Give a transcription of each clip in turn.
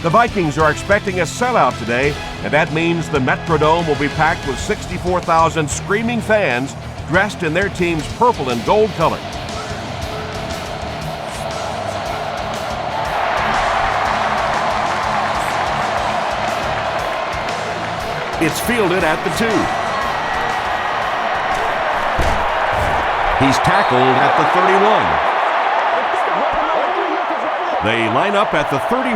The Vikings are expecting a sellout today, and that means the Metrodome will be packed with 64,000 screaming fans dressed in their team's purple and gold colors. It's fielded at the 2. He's tackled at the 31. They line up at the 31.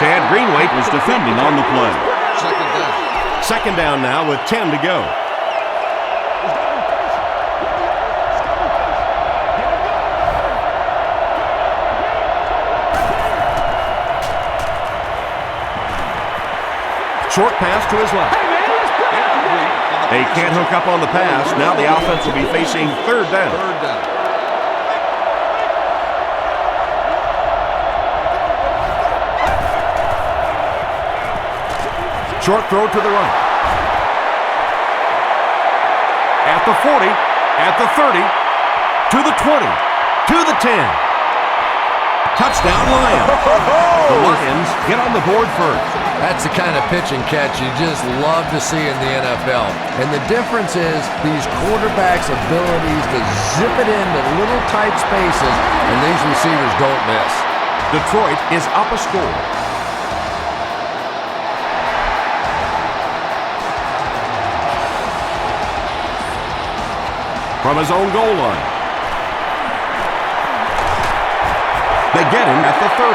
Chad Greenway was defending on the play. Second down now with 10 to go. Short pass to his left. They can't hook up on the pass. Now the offense will be facing third down. Short throw to the right. At the 40, at the 30, to the 20, to the 10. Touchdown Lions. The Lions get on the board first. That's the kind of pitch and catch you just love to see in the NFL. And the difference is these quarterbacks' abilities to zip it into little tight spaces, and these receivers don't miss. Detroit is up a score. From his own goal line. They get him at the 30.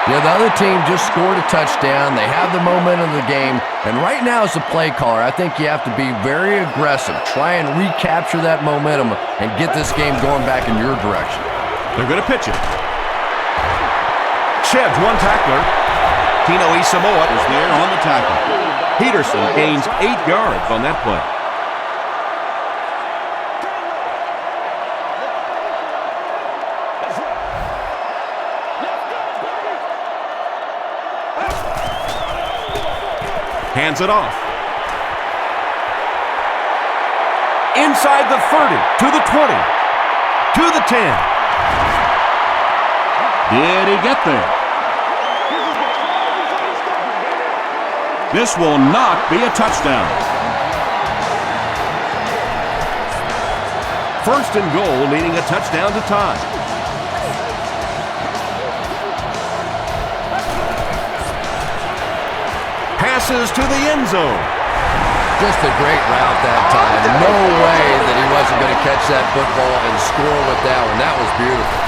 Yeah, the other team just scored a touchdown. They have the momentum of the game. And right now, as a play caller, I think you have to be very aggressive. Try and recapture that momentum and get this game going back in your direction. They're going to pitch it. Sheds one tackler. Tino Isamoa is there on the tackle. Peterson gains 8 yards on that play. Hands it off. Inside the 30, to the 20, to the 10. Did he get there? This will not be a touchdown. First and goal, needing a touchdown to tie. Passes to the end zone. Just a great route that time. No way that he wasn't going to catch that football and score with that one. That was beautiful.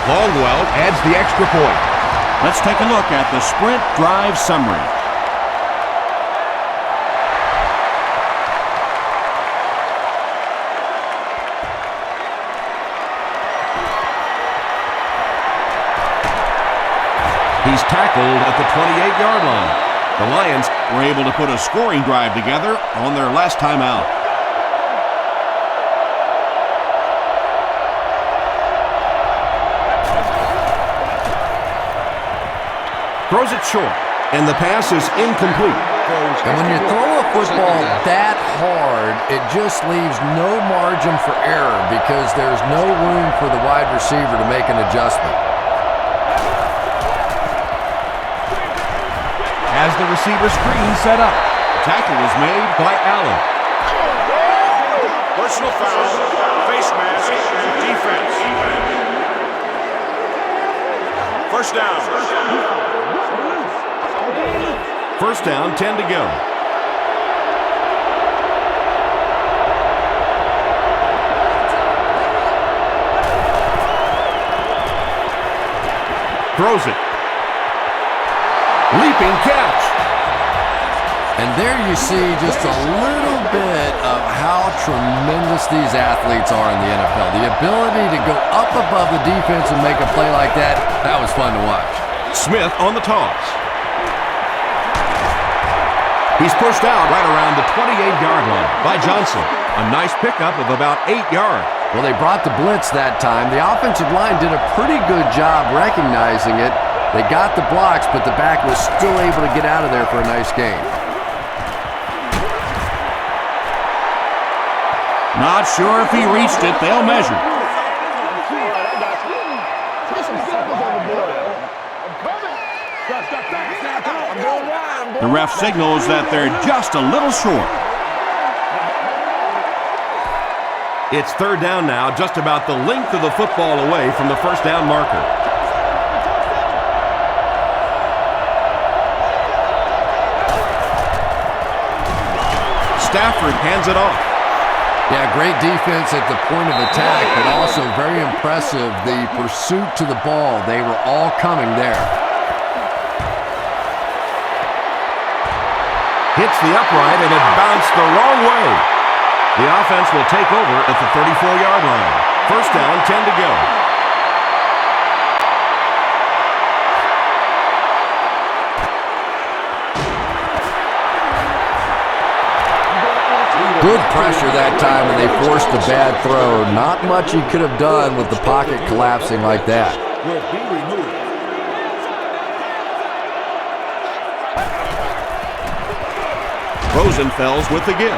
Longwell adds the extra point. Let's take a look at the sprint drive summary. He's tackled at the 28-yard line. The Lions were able to put a scoring drive together on their last time out. Throws it short, and the pass is incomplete. And when you throw a football that hard, it just leaves no margin for error because there's no room for the wide receiver to make an adjustment. As the receiver screen set up, tackle was made by Allen. Personal foul, face mask, defense. First down. First down, 10 to go. Throws it. Leaping catch. And there you see just a little bit of how tremendous these athletes are in the NFL. The ability to go up above the defense and make a play like that, that was fun to watch. Smith on the toss. He's pushed out right around the 28-yard line by Johnson. A nice pickup of about 8 yards. Well, they brought the blitz that time. The offensive line did a pretty good job recognizing it They got the blocks, but the back was still able to get out of there for a nice gain. Not sure if he reached it. They'll measure. The ref signals that they're just a little short. It's third down now, just about the length of the football away from the first down marker. Stafford hands it off. Yeah, great defense at the point of attack, but also very impressive, the pursuit to the ball. They were all coming there. Hits the upright, and it bounced the wrong way. The offense will take over at the 34-yard line. First down, 10 to go. Good pressure that time, and they forced a bad throw. Not much he could have done with the pocket collapsing like that. Rosenfels with the give.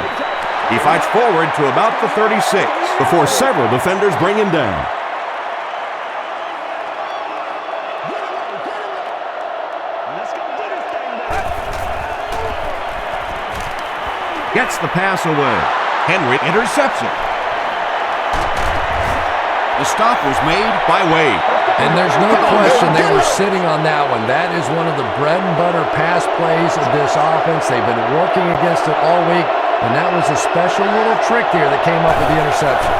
He fights forward to about the 36 before several defenders bring him down. Gets the pass away. Henry intercepts it. The stop was made by Wade. And there's no question they were sitting on that one. That is one of the bread and butter pass plays of this offense. They've been working against it all week, and that was a special little trick there that came up with the interception.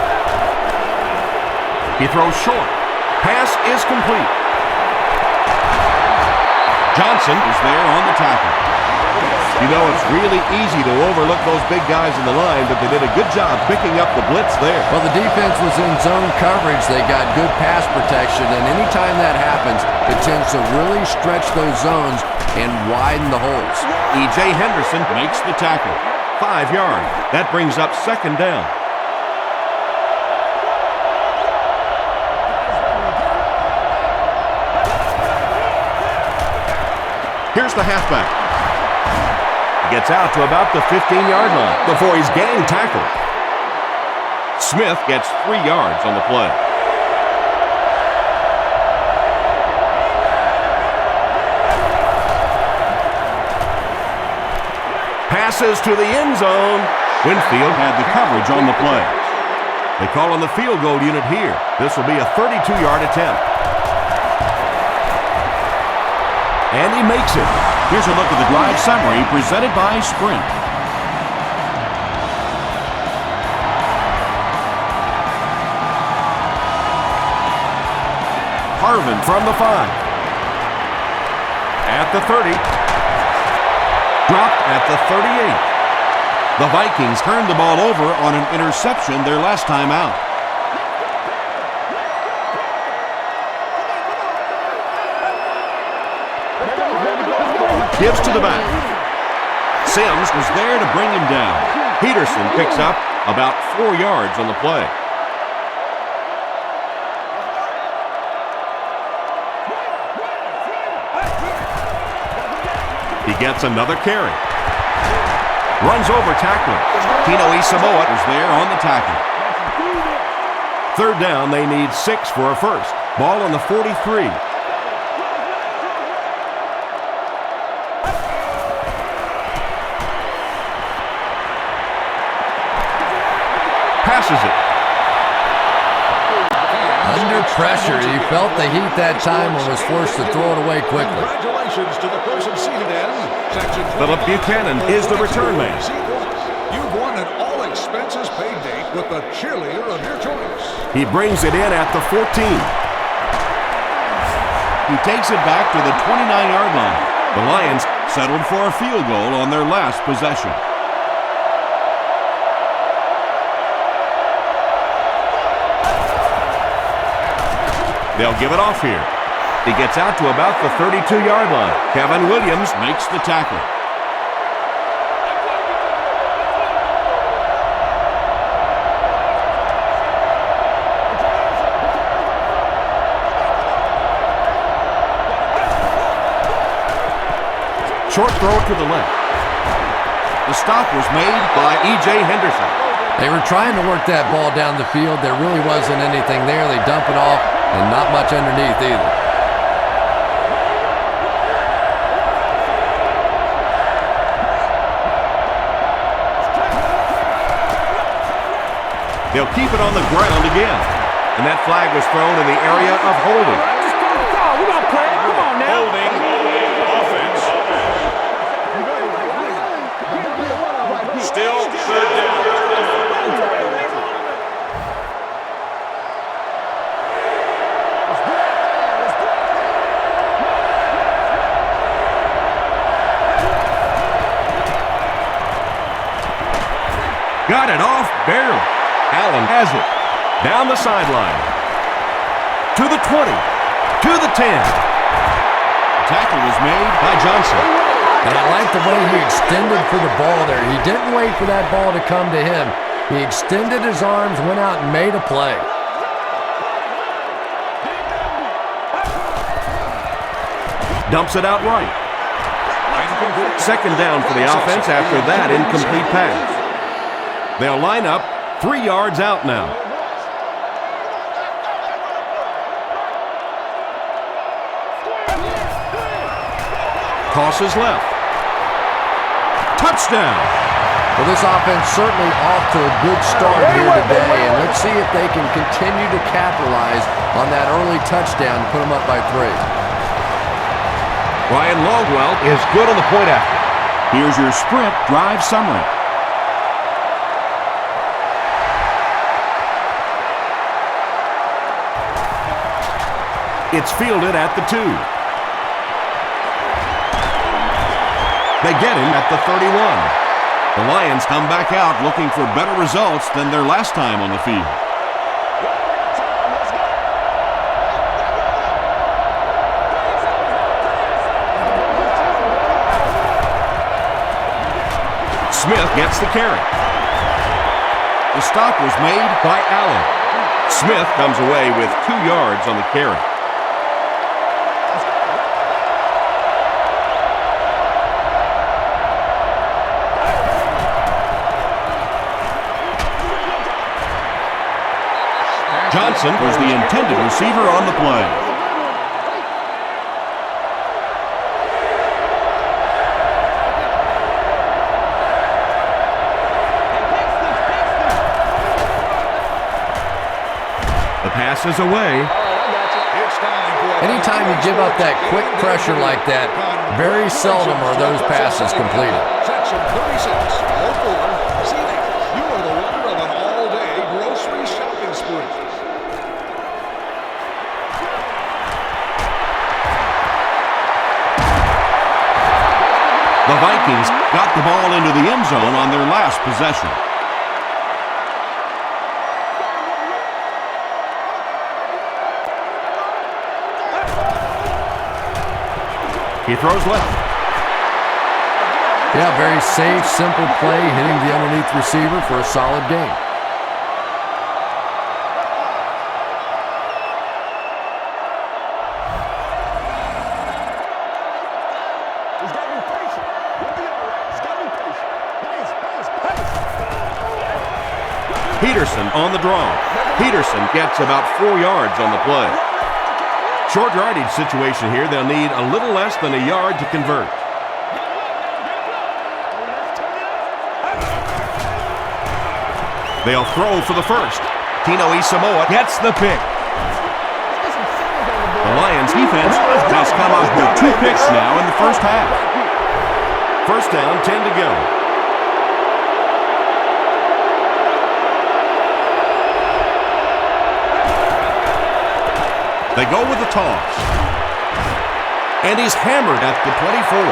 He throws short. Pass is complete. Johnson is there on the tackle. You know, it's really easy to overlook those big guys in the line, but they did a good job picking up the blitz there. Well, the defense was in zone coverage. They got good pass protection, and anytime that happens, it tends to really stretch those zones and widen the holes. E.J. Henderson makes the tackle. 5 yards. That brings up second down. Here's the halfback. Gets out to about the 15-yard line before he's gang tackled. Smith gets 3 yards on the play. Passes to the end zone. Winfield had the coverage on the play. They call on the field goal unit here. This will be a 32-yard attempt. And he makes it. Here's a look at the drive summary presented by Sprint. Harvin from the 5. At the 30. Dropped at the 38. The Vikings turned the ball over on an interception their last time out. Gives to the back. Sims was there to bring him down. Peterson picks up about 4 yards on the play. He gets another carry. Runs over tackler. Tino Isamoa was there on the tackle. Third down, they need 6 for a first. Ball on the 43. Passes it. Under pressure, he felt the heat that time and was forced to throw it away quickly. Congratulations to the person seated in section. Philip Buchanan is the return man. You've won an all-expenses paid date with the cheerleader of your choice. He brings it in at the 14. He takes it back to the 29-yard line. The Lions settled for a field goal on their last possession. They'll give it off here. He gets out to about the 32-yard line. Kevin Williams makes the tackle. Short throw to the left. The stop was made by E.J. Henderson. They were trying to work that ball down the field. There really wasn't anything there. They dump it off, and not much underneath either. They'll keep it on the ground again. And that flag was thrown in the area of holding. We're going to play it. Come on now. Holding offense. Still third down. Got it off barely. Allen has it. Down the sideline. To the 20. To the 10. Tackle was made by Johnson. And I like the way he extended for the ball there. He didn't wait for that ball to come to him. He extended his arms, went out and made a play. Dumps it out right. Second down for the offense after that incomplete pass. They'll line up 3 yards out now. Tosses left. Touchdown. Well, this offense certainly off to a good start here today, and let's see if they can continue to capitalize on that early touchdown and put them up by 3. Ryan Longwell is good on the point after. Here's your sprint drive summary. It's fielded at the 2. They get him at the 31. The Lions come back out looking for better results than their last time on the field. Smith gets the carry. The stop was made by Allen. Smith comes away with 2 yards on the carry. Johnson was the intended receiver on the play. The pass is away. Anytime you give up that quick pressure like that, very seldom are those passes completed. Section 36, all 4, seating. You are the winner of an all-day grocery shopping spree. The Vikings got the ball into the end zone on their last possession. He throws left. Yeah, very safe, simple play, hitting the underneath receiver for a solid gain. Peterson on the draw. Peterson gets about 4 yards on the play. Short yardage situation here. They'll need a little less than a yard to convert. They'll throw for the first. Tino Isamoa gets the pick. The Lions defense has come up with 2 picks now in the first half. First down, 10 to go. They go with the toss. And he's hammered at the 24.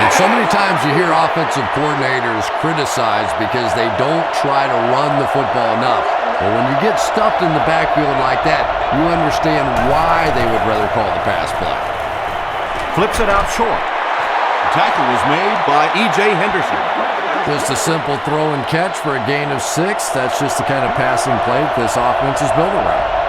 And so many times you hear offensive coordinators criticized because they don't try to run the football enough. But when you get stuffed in the backfield like that, you understand why they would rather call the pass play. Flips it out short. The tackle was made by E.J. Henderson. Just a simple throw and catch for a gain of 6. That's just the kind of passing play that this offense is built around.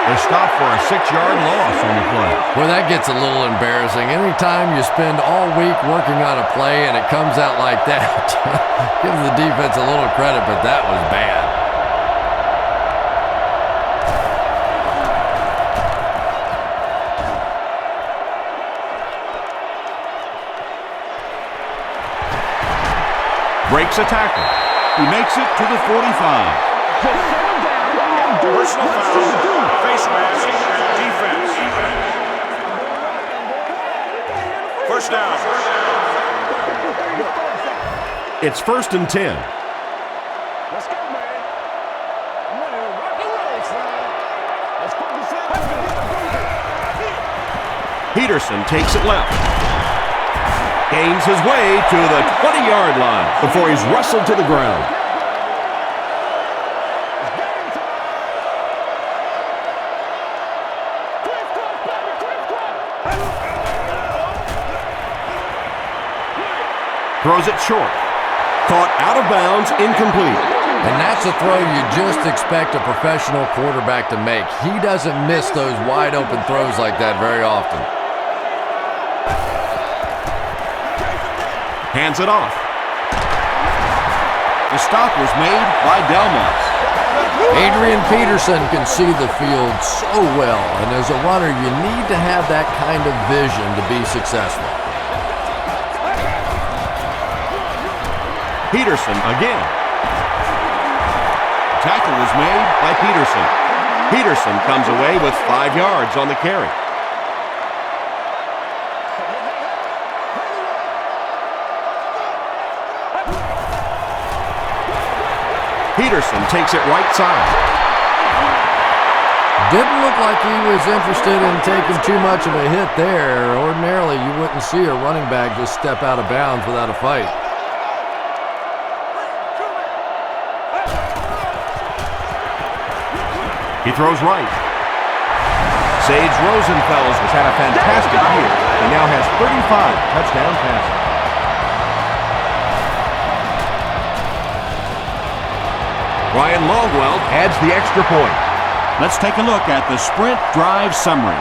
They stop for a 6-yard loss on the play. Well, that gets a little embarrassing. Anytime you spend all week working on a play and it comes out like that, give the defense a little credit, but that was bad. Breaks a tackle. He makes it to the 45. Personal foul, face mask, defense. First down. It's 1st and 10. Let's go, man. I'm ready to rock and roll, son. Let's focus in. Peterson takes it left. Gains his way to the 20-yard line before he's wrestled to the ground. Throws it short. Caught out of bounds, incomplete. And that's a throw you just expect a professional quarterback to make. He doesn't miss those wide open throws like that very often. Hands it off. The stop was made by Delmas. Adrian Peterson can see the field so well, and as a runner, you need to have that kind of vision to be successful. Peterson again. Tackle was made by Peterson. Peterson comes away with 5 yards on the carry. Peterson takes it right side. Didn't look like he was interested in taking too much of a hit there. Ordinarily, you wouldn't see a running back just step out of bounds without a fight. He throws right. Sage Rosenfels has had a fantastic year. He now has 35 touchdown passes. Ryan Longwell adds the extra point. Let's take a look at the sprint drive summary.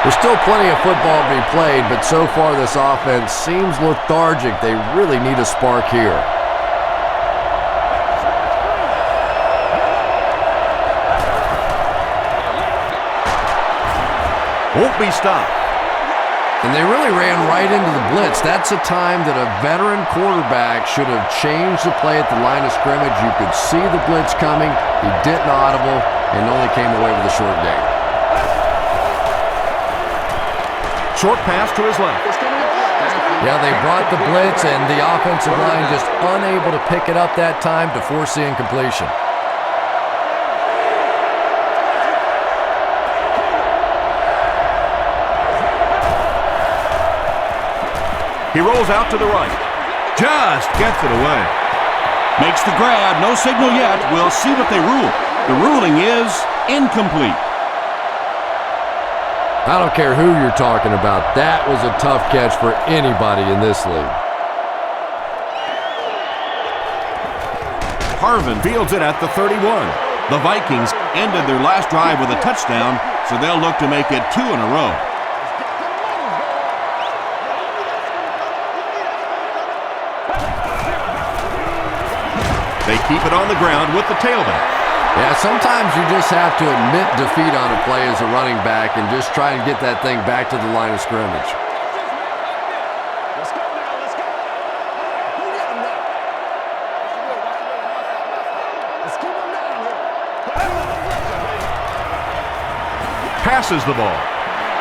There's still plenty of football to be played, but so far this offense seems lethargic. They really need a spark here. Won't be stopped. And they really ran right into the blitz. That's a time that a veteran quarterback should have changed the play at the line of scrimmage. You could see the blitz coming. He didn't audible and only came away with a short gain. Short pass to his left. Yeah, they brought the blitz, and the offensive line just unable to pick it up that time to force the incompletion. He rolls out to the right. Just gets it away. Makes the grab. No signal yet. We'll see what they rule. The ruling is incomplete. I don't care who you're talking about. That was a tough catch for anybody in this league. Harvin fields it at the 31. The Vikings ended their last drive with a touchdown, so they'll look to make it 2 in a row. They keep it on the ground with the tailback. Yeah, sometimes you just have to admit defeat on a play as a running back and just try and get that thing back to the line of scrimmage. Let's go now, let's go. Who got him now? Let's keep him down here. Passes the ball.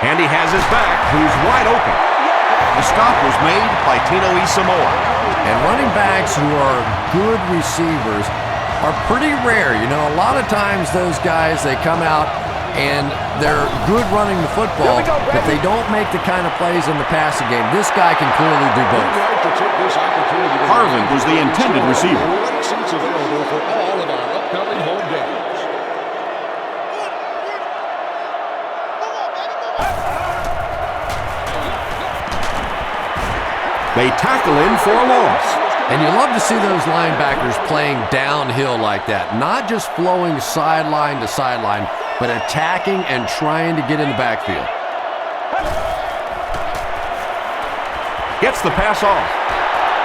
And he has his back, who's wide open. The stop was made by Tino Samoa. And running backs who are good receivers are pretty rare. You know, a lot of times those guys, they come out and they're good running the football, but they don't make the kind of plays in the passing game. This guy can clearly do both. Harvin was the intended receiver. Seats available for all of our upcoming home games. They tackle him for a loss. And you love to see those linebackers playing downhill like that, not just flowing sideline to sideline, but attacking and trying to get in the backfield. Gets the pass off.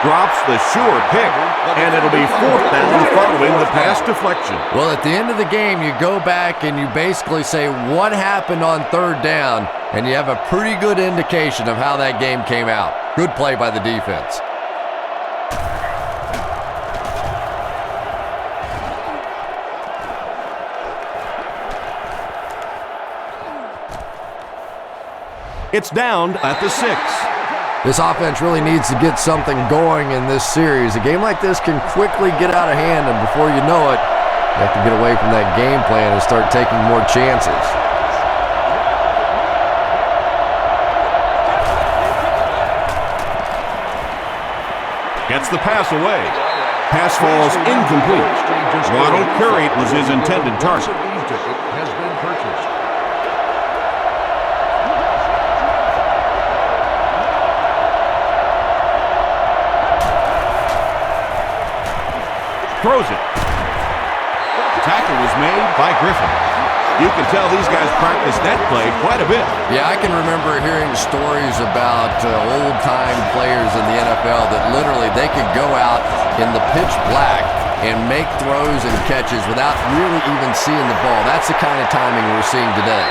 Drops the sure pick, and it'll be 4th down following the pass deflection. Well, at the end of the game, you go back and you basically say what happened on 3rd down, and you have a pretty good indication of how that game came out. Good play by the defense. It's down at the 6. This offense really needs to get something going in this series. A game like this can quickly get out of hand, and before you know it, you have to get away from that game plan and start taking more chances. Gets the pass away. Pass falls incomplete. Ronald Curry was his intended target. Has been purchased. Throws it. Tackle was made by Griffin. You can tell these guys practice that play quite a bit. Yeah, I can remember hearing stories about old-time players in the NFL that literally they could go out in the pitch black and make throws and catches without really even seeing the ball. That's the kind of timing we're seeing today.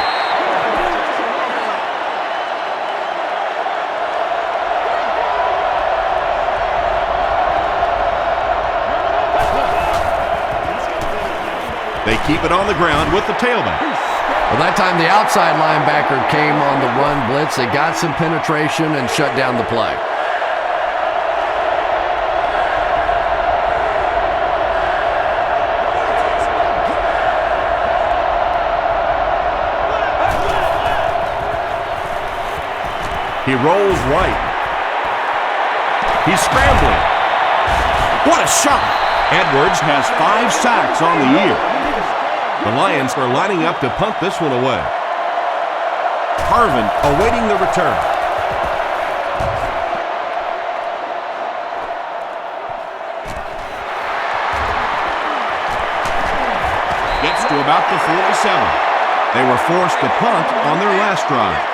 They keep it on the ground with the tailback. Well, that time the outside linebacker came on the run blitz. They got some penetration and shut down the play. He rolls right. He's scrambling. What a shot! Edwards has 5 sacks on the year. The Lions are lining up to punt this one away. Harvin awaiting the return. Gets to about the 47. They were forced to punt on their last drive.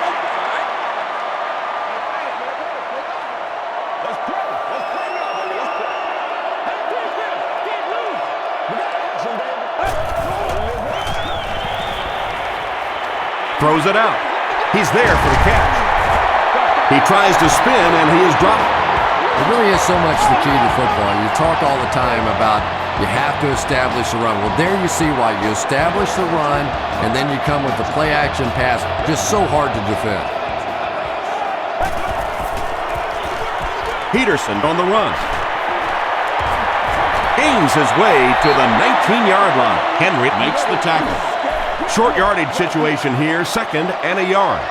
Throws it out. He's there for the catch. He tries to spin, and he is dropped. It really is so much the key to football. You talk all the time about you have to establish the run. Well, there you see why. You establish the run, and then you come with the play-action pass. Just so hard to defend. Peterson on the run. Gains his way to the 19-yard line. Henry makes the tackle. Short yardage situation here, 2nd and a yard.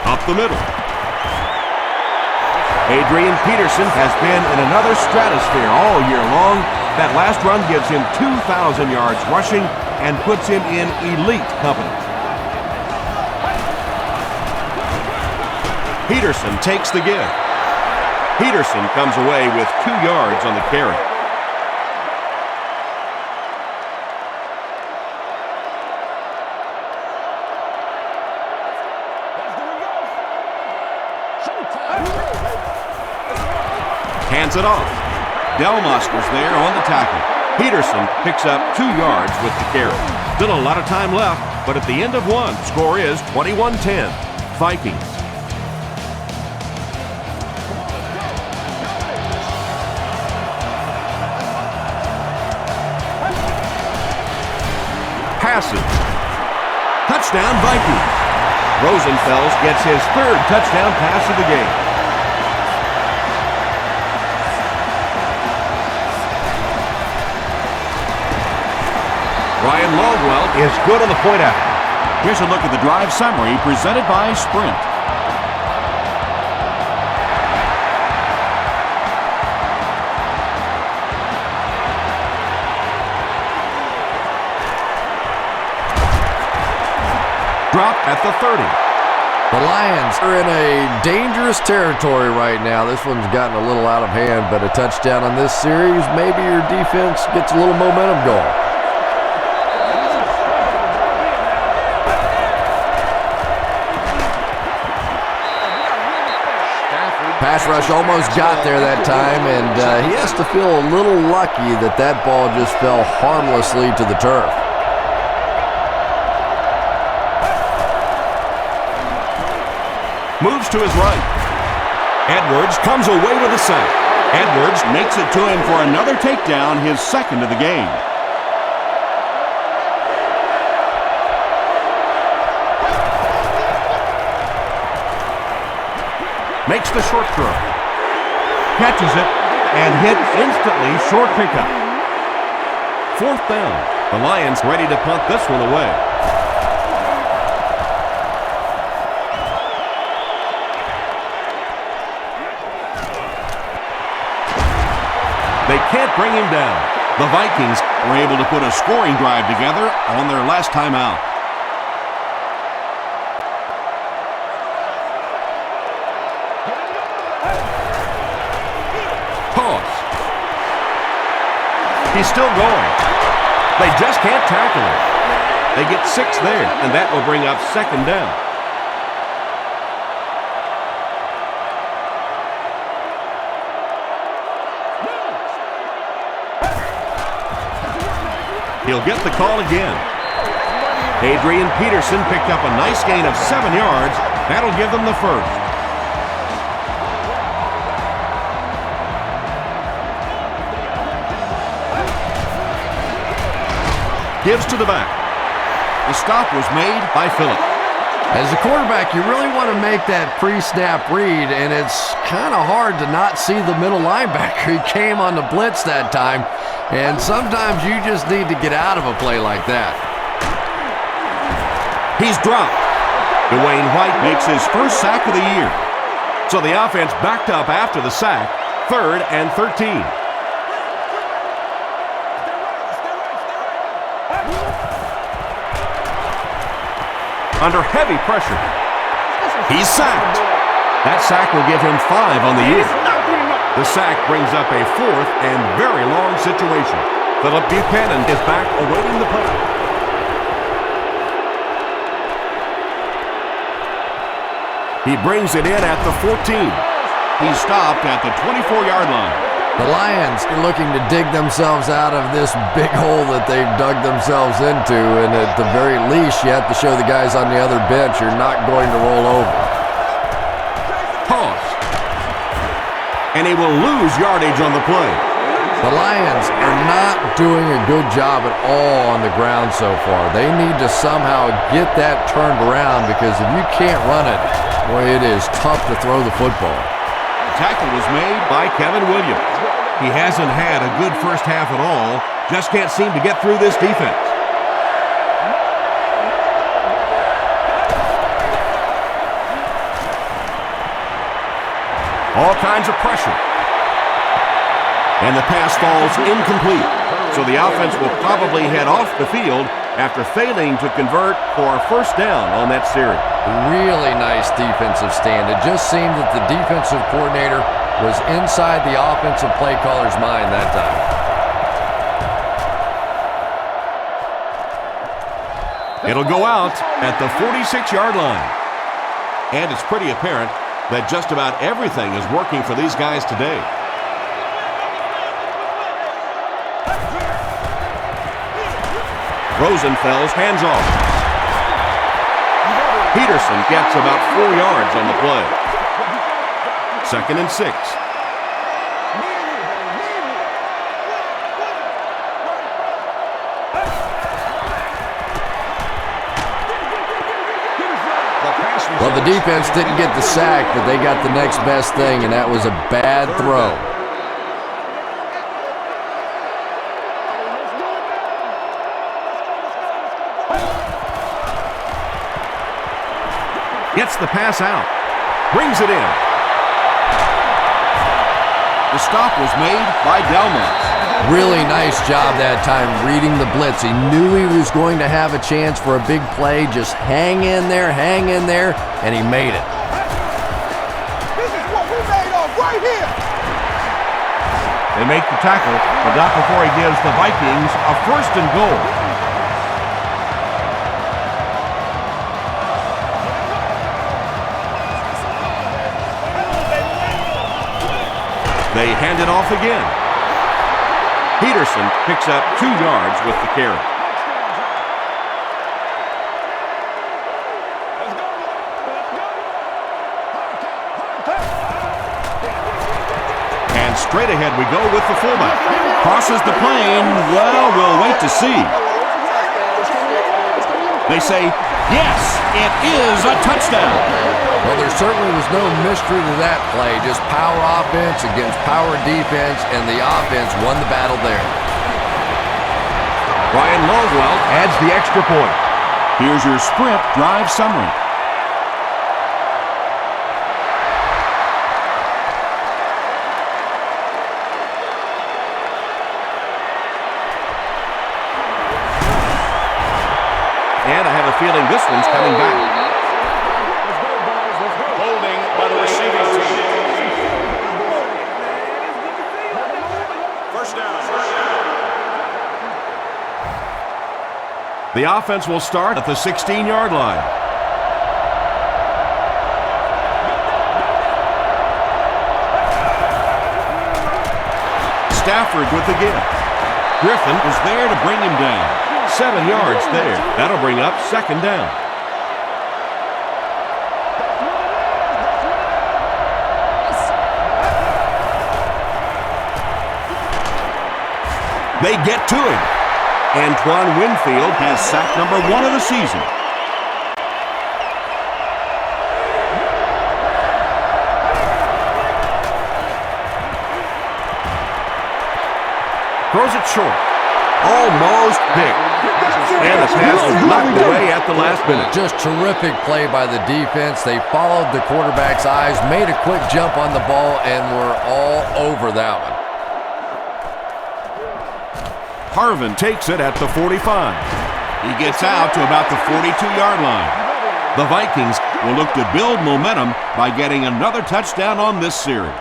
Up the middle. Adrian Peterson has been in another stratosphere all year long. That last run gives him 2,000 yards rushing and puts him in elite company. Peterson takes the give. Peterson comes away with 2 yards on the carry. Hands it off. Delmas was there on the tackle. Peterson picks up 2 yards with the carry. Still a lot of time left, but at the end of one, score is 21-10. Vikings. Passes. Touchdown Vikings. Rosenfels gets his 3rd touchdown pass of the game. Ryan Longwell is good on the point after. Here's a look at the drive summary presented by Sprint. Dropped at the 30. The Lions are in a dangerous territory right now. This one's gotten a little out of hand, but a touchdown on this series, maybe your defense gets a little momentum going. Pass rush almost got there that time, and he has to feel a little lucky that that ball just fell harmlessly to the turf. Moves to his right. Edwards comes away with a sack. Edwards makes it to him for another takedown, his second of the game. Makes the short throw. Catches it and hits instantly, short pickup. Fourth down. The Lions ready to punt this one away. They can't bring him down. The Vikings were able to put a scoring drive together on their last time out. He's still going. They just can't tackle him. They get 6 there, and that will bring up second down. He'll get the call again. Adrian Peterson picked up a nice gain of 7 yards. That'll give them the first. Gives to the back. The stop was made by Phillip. As a quarterback, you really want to make that pre-snap read, and it's kind of hard to not see the middle linebacker. He came on the blitz that time, and sometimes you just need to get out of a play like that. He's dropped. Dwayne White makes his first sack of the year. So the offense backed up after the sack, 3rd and 13. Under heavy pressure. He's sacked. That sack will give him 5 on the year. The sack brings up a 4th and very long situation. Phillip Buchanan is back awaiting the punt. He brings it in at the 14. He's stopped at the 24-yard line. The Lions are looking to dig themselves out of this big hole that they've dug themselves into, and at the very least, you have to show the guys on the other bench you're not going to roll over. Toss. And he will lose yardage on the play. The Lions are not doing a good job at all on the ground so far. They need to somehow get that turned around, because if you can't run it, boy, it is tough to throw the football. The tackle was made by Kevin Williams. He hasn't had a good first half at all. Just can't seem to get through this defense. All kinds of pressure. And the pass falls incomplete. So the offense will probably head off the field after failing to convert for a first down on that series. Really nice defensive stand. It just seemed that the defensive coordinator was inside the offensive play caller's mind that time. It'll go out at the 46-yard line. And it's pretty apparent that just about everything is working for these guys today. Rosenfels hands off. Peterson gets about 4 yards on the play. 2nd and 6. Well, the defense didn't get the sack, but they got the next best thing, and that was a bad throw. Gets the pass out. Brings it in. The stop was made by Delmas. Really nice job that time reading the blitz. He knew he was going to have a chance for a big play. Just hang in there, and he made it. This is what we made of right here. They make the tackle, but not before he gives the Vikings a 1st and goal. They hand it off again. Peterson picks up 2 yards with the carry. And straight ahead we go with the fullback. Crosses the plane. Well, we'll wait to see. They say, yes, it is a touchdown. Well, there certainly was no mystery to that play. Just power offense against power defense, and the offense won the battle there. Ryan Longwell adds the extra point. Here's your sprint drive summary. And I have a feeling this one's coming back. Holding by the receiving team. First down. The offense will start at the 16-yard line. Stafford with the give. Griffin was there to bring him down. 7 yards there. That'll bring up 2nd down. They get to him. Antoine Winfield has sack number 1 of the season. Throws it short. Almost picked. And the pass was knocked away at the last minute. Just terrific play by the defense. They followed the quarterback's eyes, made a quick jump on the ball, and were all over that one. Harvin takes it at the 45. He gets out to about the 42-yard line. The Vikings will look to build momentum by getting another touchdown on this series.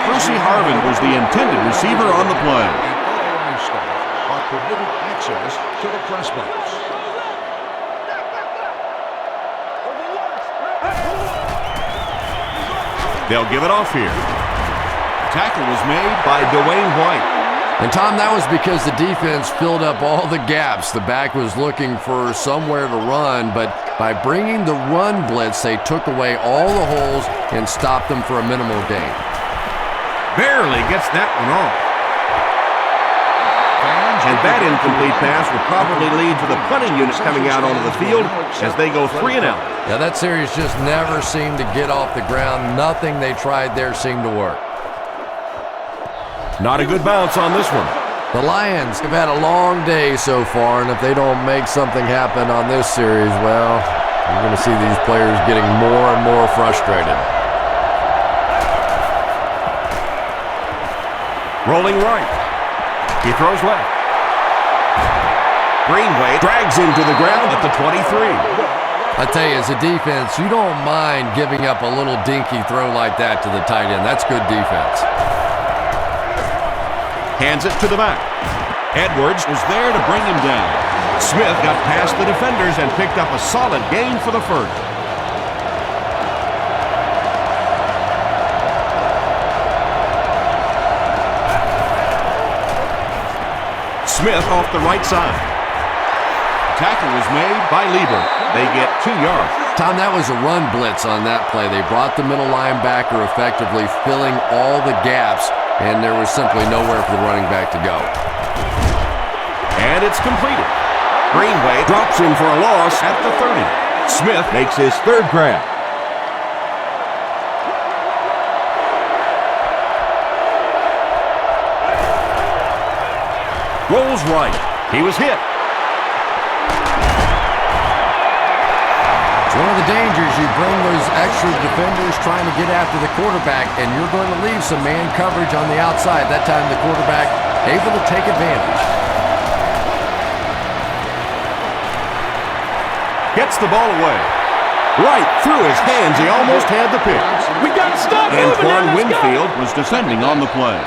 Percy Harvin was the intended receiver on the play. And staff are permitted access to the press box. They'll give it off here. Tackle was made by Dwayne White. And Tom, that was because the defense filled up all the gaps. The back was looking for somewhere to run, but by bringing the run blitz, they took away all the holes and stopped them for a minimal gain. Barely gets that one off. And that incomplete pass will probably lead to the punting unit coming out onto the field as they go 3 and out. Yeah, that series just never seemed to get off the ground. Nothing they tried there seemed to work. Not a good bounce on this one. The Lions have had a long day so far, and if they don't make something happen on this series, well, you're going to see these players getting more and more frustrated. Rolling right. He throws left. Greenway drags him to the ground at the 23. I tell you, as a defense, you don't mind giving up a little dinky throw like that to the tight end. That's good defense. Hands it to the back. Edwards was there to bring him down. Smith got past the defenders and picked up a solid gain for the first. Smith off the right side. Tackle was made by Lieber. They get 2 yards. Tom, that was a run blitz on that play. They brought the middle linebacker effectively filling all the gaps, and there was simply nowhere for the running back to go. And it's completed. Greenway drops him for a loss at the 30. Smith makes his 3rd grab. Rolls right. He was hit. It's one of the dangers. You bring those extra defenders trying to get after the quarterback, and you're going to leave some man coverage on the outside. That time the quarterback able to take advantage. Gets the ball away. Right through his hands. He almost had the pick. We got to stop moving. Antoine Let's go. Winfield was defending on the play.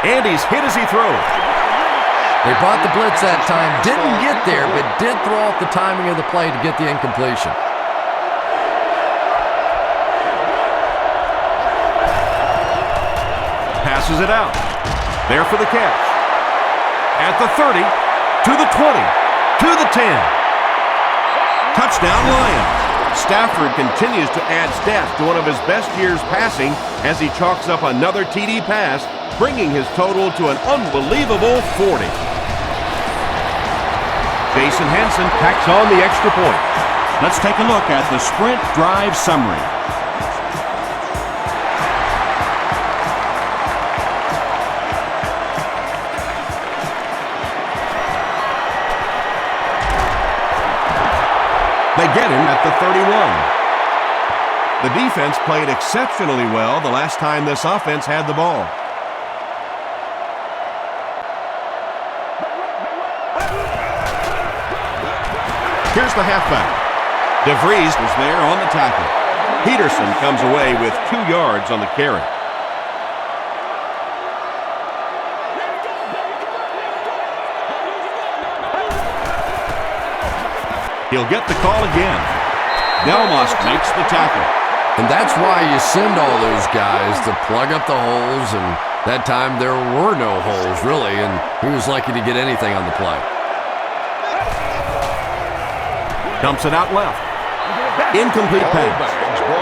And he's hit as he throws. They brought the blitz that time. Didn't get there, but did throw off the timing of the play to get the incompletion. Passes it out. There for the catch. At the 30, to the 20, to the 10. Touchdown Lions. Stafford continues to add stats to one of his best years passing as he chalks up another TD pass, bringing his total to an unbelievable 40. Jason Hansen tacks on the extra point. Let's take a look at the sprint drive summary. They get him at the 31. The defense played exceptionally well the last time this offense had the ball. Here's the halfback. DeVries was there on the tackle. Peterson comes away with 2 yards on the carry. He'll get the call again. Delmos makes the tackle. And that's why you send all those guys to plug up the holes, and that time there were no holes, really, and he was lucky to get anything on the play. Dumps it out left. Incomplete pass.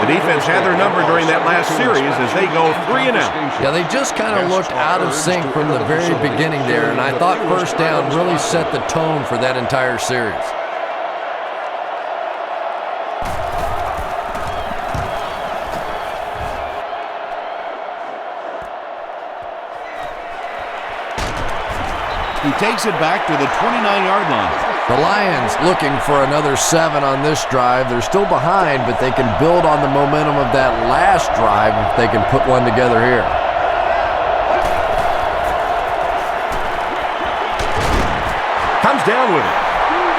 The defense had their number during that last series as they go 3 and out. Yeah, they just kind of looked out of sync from the very beginning there, and I thought first down really set the tone for that entire series. He takes it back to the 29-yard line. The Lions looking for another 7 on this drive. They're still behind, but they can build on the momentum of that last drive if they can put one together here. Comes down with it.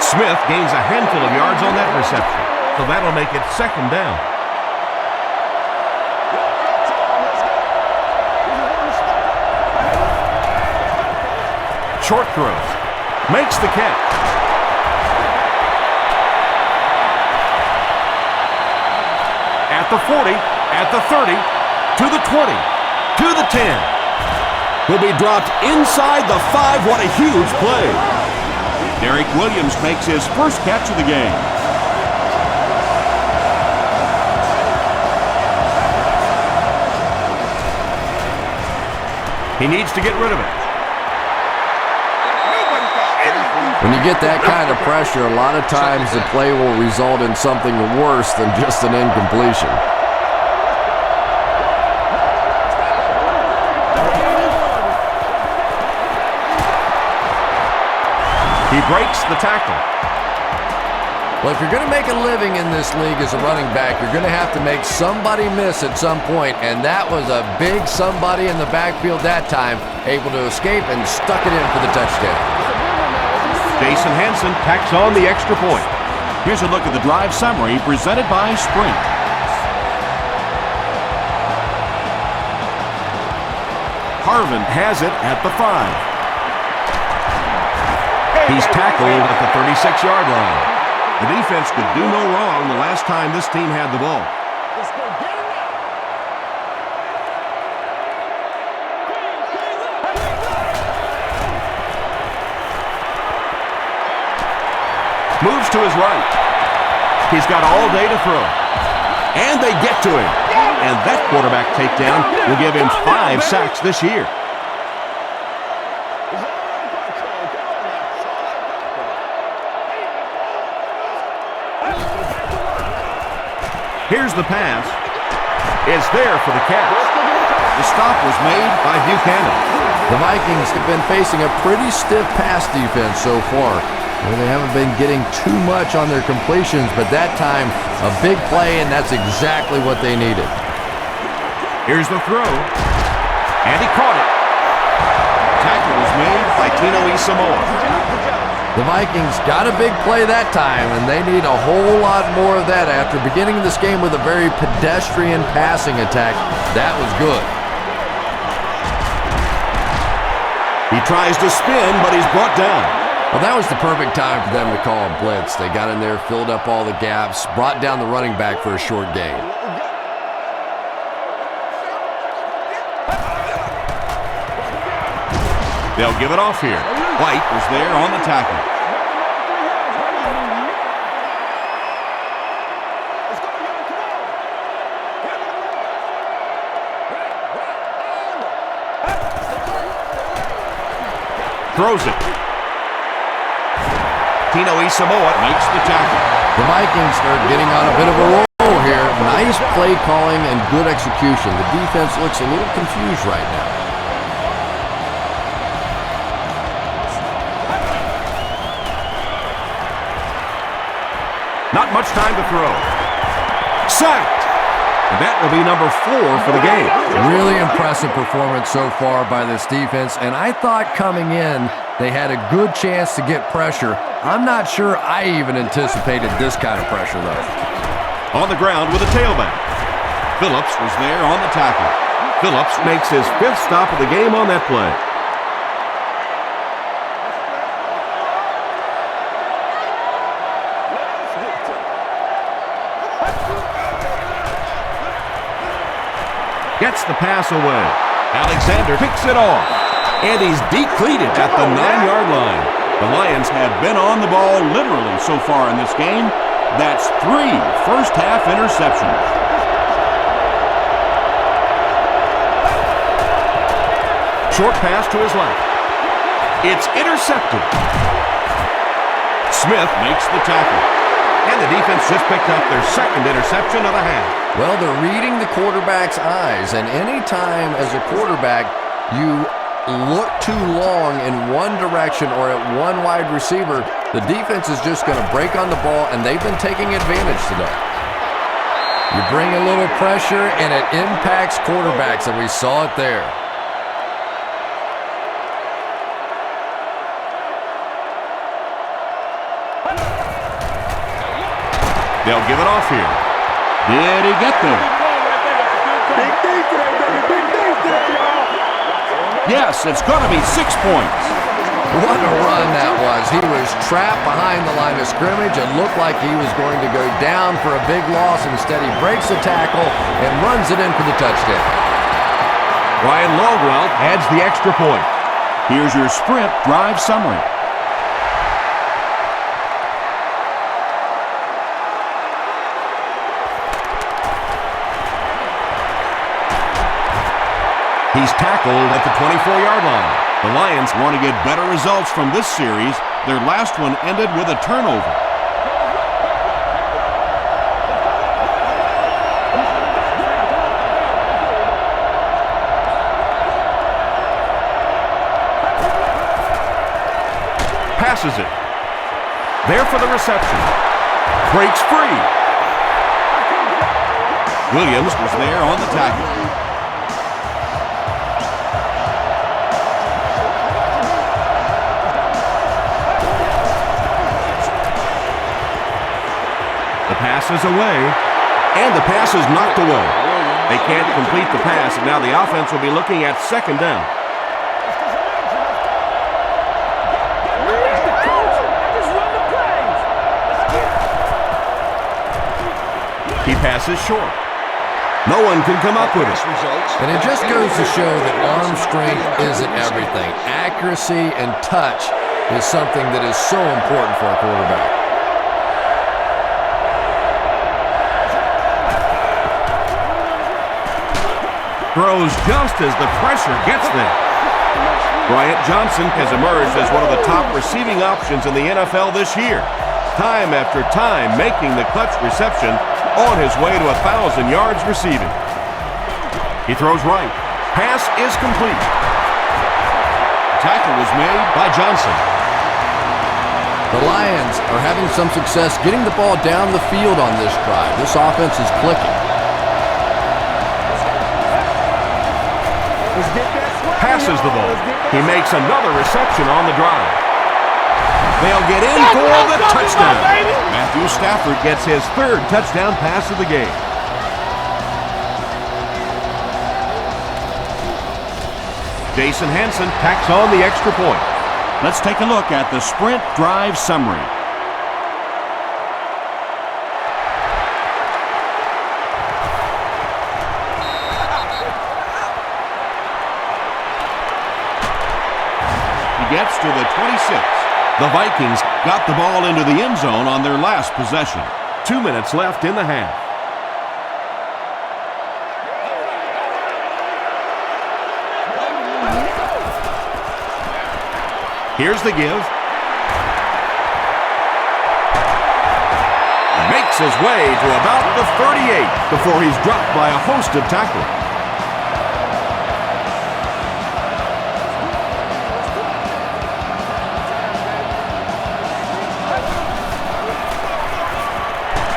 Smith gains a handful of yards on that reception, so that'll make it 2nd down. Short throw. Makes the catch. At the 40, at the 30, to the 20, to the 10. Will be dropped inside the 5. What a huge play. Derek Williams makes his first catch of the game. He needs to get rid of it. When you get that kind of pressure, a lot of times the play will result in something worse than just an incompletion. He breaks the tackle. Well, if you're going to make a living in this league as a running back, you're going to have to make somebody miss at some point, and that was a big somebody in the backfield that time, able to escape and stuck it in for the touchdown. Jason Hansen tacks on the extra point. Here's a look at the drive summary presented by Sprint. Harvin has it at the 5. He's tackled at the 36-yard line. The defense could do no wrong the last time this team had the ball. Let's go get it now. Moves to his right. He's got all day to throw. And they get to him. And that quarterback takedown will give him 5 sacks this year. Here's the pass. It's there for the catch. The stop was made by Buchanan. The Vikings have been facing a pretty stiff pass defense so far. They haven't been getting too much on their completions, but that time, a big play, and that's exactly what they needed. Here's the throw, and he caught it. Tackle was made by Tino Samoa. The Vikings got a big play that time, and they need a whole lot more of that after beginning this game with a very pedestrian passing attack. That was good. He tries to spin, but he's brought down. Well, that was the perfect time for them to call a blitz. They got in there, filled up all the gaps, brought down the running back for a short gain. They'll give it off here. White was there on the tackle. Throws it. Tino Samoa makes the tackle. The Vikings are getting on a bit of a roll here. Nice play calling and good execution. The defense looks a little confused right now. Not much time to throw. Sacked! And that will be number 4 for the game. Really impressive performance so far by this defense, and I thought coming in they had a good chance to get pressure. I'm not sure I even anticipated this kind of pressure, though. On the ground with a tailback. Phillips was there on the tackle. Phillips makes his 5th stop of the game on that play. Gets the pass away. Alexander picks it off. And he's depleted at the 9-yard line. The Lions have been on the ball literally so far in this game. That's 3 first-half interceptions. Short pass to his left. It's intercepted. Smith makes the tackle. And the defense just picked up their 2nd interception of the half. Well, they're reading the quarterback's eyes, and any time as a quarterback you look too long in one direction or at one wide receiver, the defense is just going to break on the ball, and they've been taking advantage today. You bring a little pressure, and it impacts quarterbacks, and we saw it there. They'll give it off here. Did he get there? Yes, it's going to be 6 points. What a run that was. He was trapped behind the line of scrimmage. It looked like he was going to go down for a big loss. Instead, he breaks the tackle and runs it in for the touchdown. Ryan Longwell adds the extra point. Here's your sprint drive summary. He's tackled at the 24-yard line. The Lions want to get better results from this series. Their last one ended with a turnover. Passes it. There for the reception. Breaks free. Williams was there on the tackle. Pass is away, and the pass is knocked away. They can't complete the pass, and now the offense will be looking at 2nd down. He passes short. No one can come up with it. And it just goes to show that arm strength isn't everything. Accuracy and touch is something that is so important for a quarterback. Throws just as the pressure gets there. Bryant Johnson has emerged as one of the top receiving options in the NFL this year. Time after time making the clutch reception on his way to 1,000 yards receiving. He throws right. Pass is complete. Tackle was made by Johnson. The Lions are having some success getting the ball down the field on this drive. This offense is clicking. Passes the ball. He makes another reception on the drive. They'll get in for the touchdown. Matthew Stafford gets his third touchdown pass of the game. Jason Hansen tacks on the extra point. Let's take a look at the sprint drive summary. He gets to the 26. The Vikings got the ball into the end zone on their last possession. 2 minutes left in the half. Here's the give. Makes his way to about the 38 before he's dropped by a host of tacklers.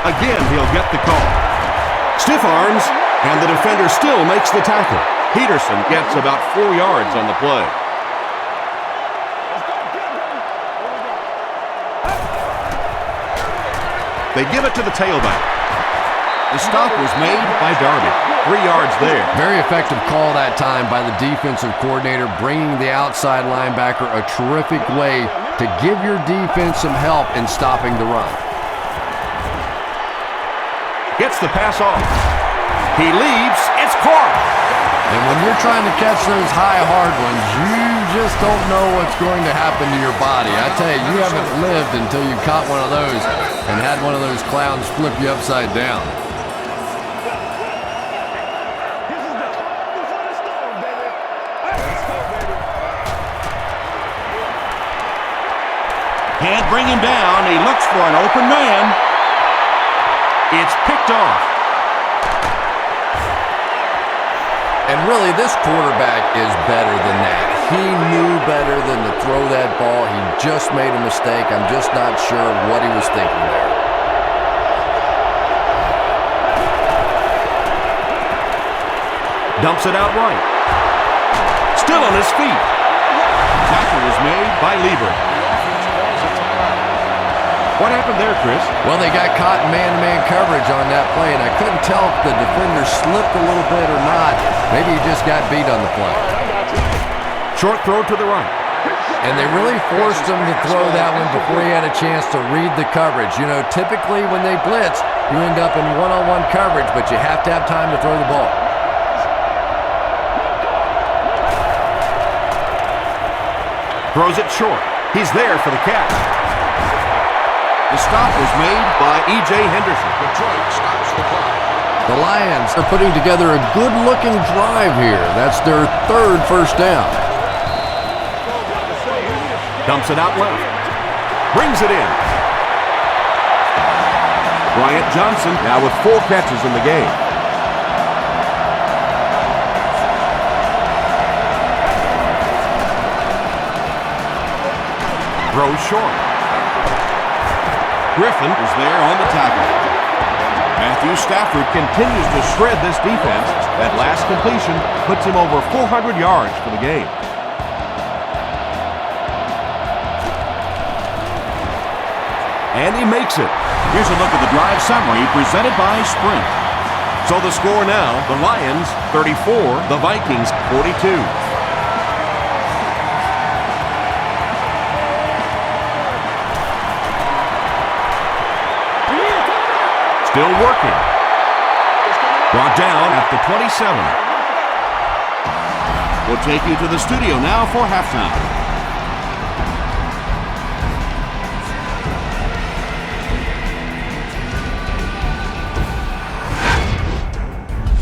Again, he'll get the call. Stiff arms, and the defender still makes the tackle. Peterson gets about 4 yards on the play. They give it to the tailback. The stop was made by Darby. 3 yards there. Very effective call that time by the defensive coordinator, bringing the outside linebacker a terrific way to give your defense some help in stopping the run. Gets the pass off. He leaps. It's caught. And when you're trying to catch those high, hard ones, you just don't know what's going to happen to your body. I tell you, you haven't lived until you caught one of those and had one of those clowns flip you upside down. Can't bring him down. He looks for an open man. It's picked off. And really, this quarterback is better than that. He knew better than to throw that ball. He just made a mistake. I'm just not sure what he was thinking there. Dumps it out right. Still on his feet. Tackle was made by Lieber. What happened there, Chris? Well, they got caught in man-to-man coverage on that play, and I couldn't tell if the defender slipped a little bit or not. Maybe he just got beat on the play. Short throw to the right. And they really forced him to throw that one before he had a chance to read the coverage. You know, typically when they blitz, you end up in one-on-one coverage, but you have to have time to throw the ball. Throws it short. He's there for the catch. The stop was made by E.J. Henderson. Detroit stops the clock. The Lions are putting together a good-looking drive here. That's their third first down. Dumps it out left. Brings it in. Bryant Johnson now with 4 catches in the game. Throws short. Griffin is there on the tackle. Matthew Stafford continues to shred this defense. That last completion puts him over 400 yards for the game. And he makes it. Here's a look at the drive summary presented by Sprint. So the score now, the Lions 34, the Vikings 42. Still working. Brought down at the 27. We'll take you to the studio now for halftime.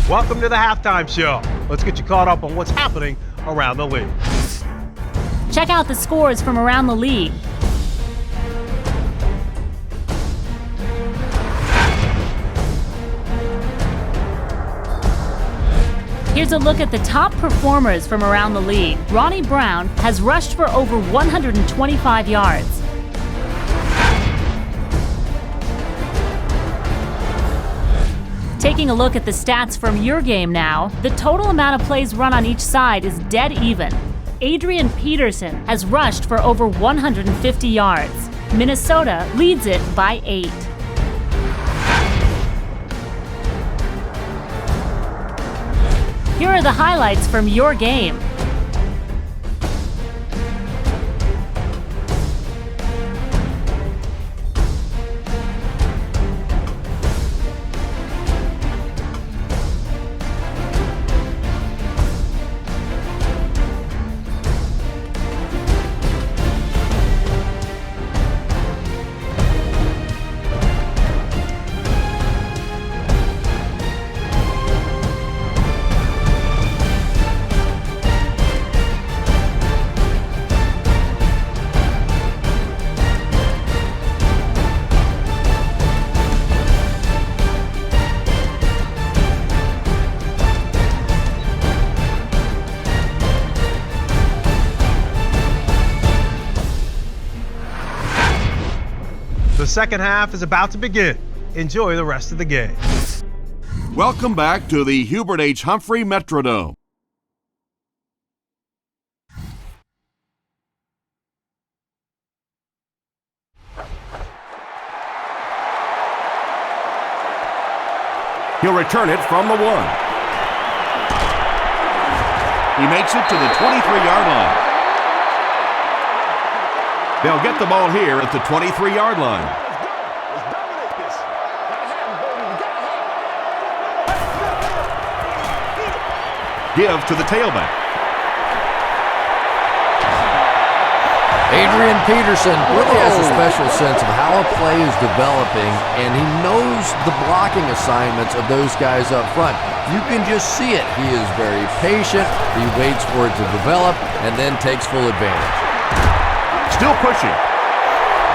Welcome to the Halftime Show. Let's get you caught up on what's happening around the league. Check out the scores from around the league. Here's Here's a look at the top performers from around the league. Ronnie Brown has rushed for over 125 yards. Taking a look at the stats from your game now, the total amount of plays run on each side is dead even. Adrian Peterson has rushed for over 150 yards. Minnesota leads it by 8. Here are the highlights from your game. The second half is about to begin. Enjoy the rest of the game. Welcome back to the Hubert H. Humphrey Metrodome. He'll return it from the 1. He makes it to the 23-yard line. They'll get the ball here at the 23-yard line. Let's dominate this. Gotta have him, baby. We gotta have him. Give to the tailback. Adrian Peterson really has a special sense of how a play is developing, and he knows the blocking assignments of those guys up front. You can just see it. He is very patient. He waits for it to develop and then takes full advantage. Still pushing.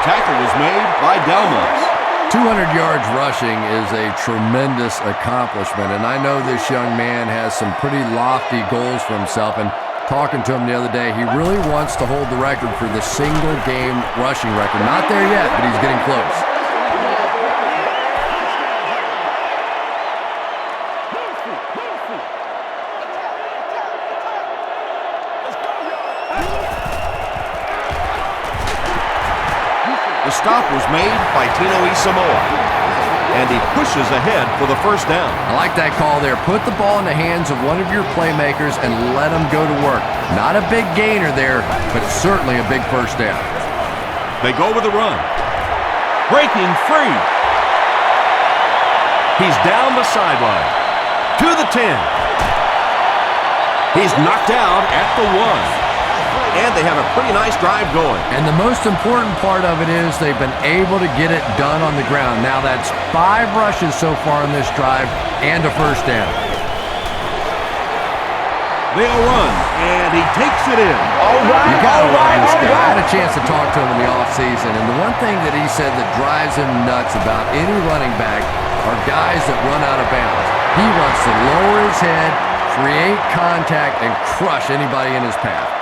Tackle was made by Delmas. 200 yards rushing is a tremendous accomplishment, and I know this young man has some pretty lofty goals for himself, and talking to him the other day, he really wants to hold the record for the single game rushing record. Not there yet, but he's getting close. The stop was made by Tino Samoa, and he pushes ahead for the first down. I like that call there. Put the ball in the hands of one of your playmakers and let them go to work. Not a big gainer there, but certainly a big first down. They go with the run. Breaking free. He's down the sideline. To the 10. He's knocked out at the 1. And they have a pretty nice drive going. And the most important part of it is they've been able to get it done on the ground. Now that's 5 rushes so far in this drive and a first down. They'll run, and he takes it in. You got to love this guy. I had a chance to talk to him in the offseason, and the one thing that he said that drives him nuts about any running back are guys that run out of bounds. He wants to lower his head, create contact, and crush anybody in his path.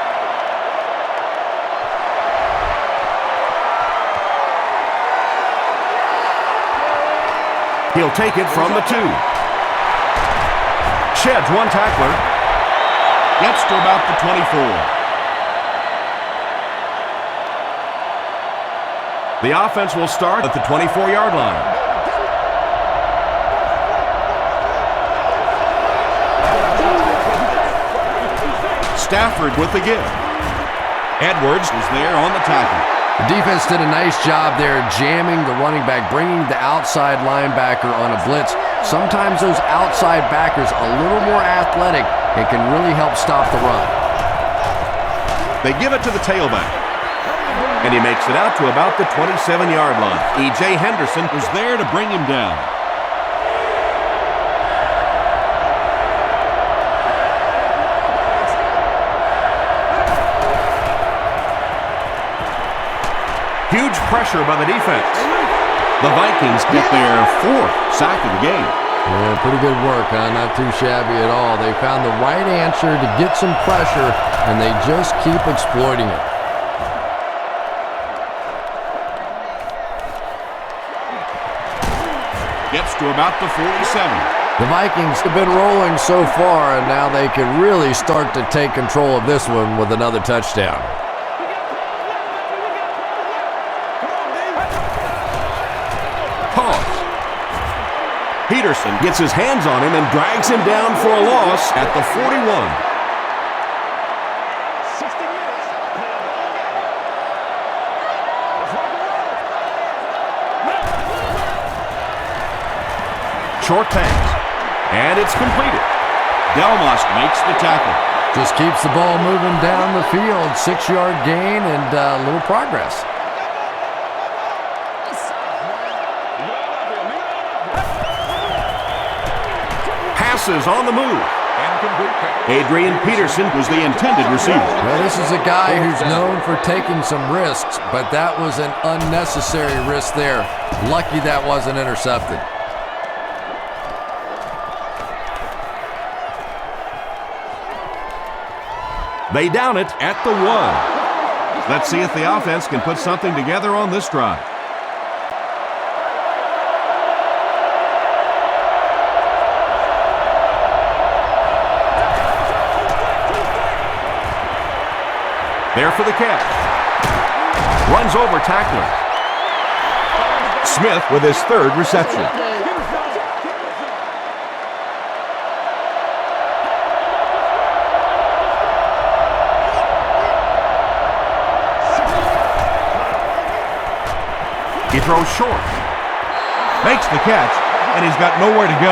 He'll take it from the 2. Sheds one tackler. Gets to about the 24. The offense will start at the 24-yard line. Stafford with the give. Edwards was there on the tackle. The defense did a nice job there jamming the running back, bringing the outside linebacker on a blitz. Sometimes those outside backers a little more athletic and can really help stop the run. They give it to the tailback. And he makes it out to about the 27-yard line. E.J. Henderson was there to bring him down. Huge pressure by the defense. The Vikings get their 4th sack of the game. Yeah, pretty good work, huh? Not too shabby at all. They found the right answer to get some pressure, and they just keep exploiting it. Gets to about the 47. The Vikings have been rolling so far, and now they can really start to take control of this one with another touchdown. Toss. Peterson gets his hands on him and drags him down for a loss at the 41. 60 minutes. Short pass. And it's completed. Delmas makes the tackle. Just keeps the ball moving down the field. 6-yard gain and a little progress. Passes on the move. Adrian Peterson was the intended receiver. Well, this is a guy who's known for taking some risks, but that was an unnecessary risk there. Lucky that wasn't intercepted. They down it at the 1. Let's see if the offense can put something together on this drive. There for the catch. Runs over tackler. Smith with his 3rd reception. He throws short. Makes the catch, and he's got nowhere to go.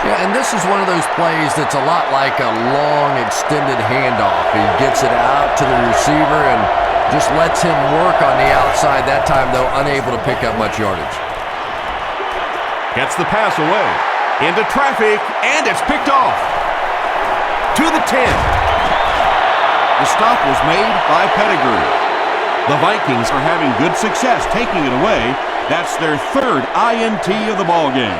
Yeah, and this is one of those plays that's a lot like a long, extended handoff. He gets it out to the receiver and just lets him work on the outside. That time, though, unable to pick up much yardage. Gets the pass away. Into traffic, and it's picked off. To the 10. The stop was made by Pettigrew. The Vikings are having good success taking it away. That's their 3rd INT of the ballgame.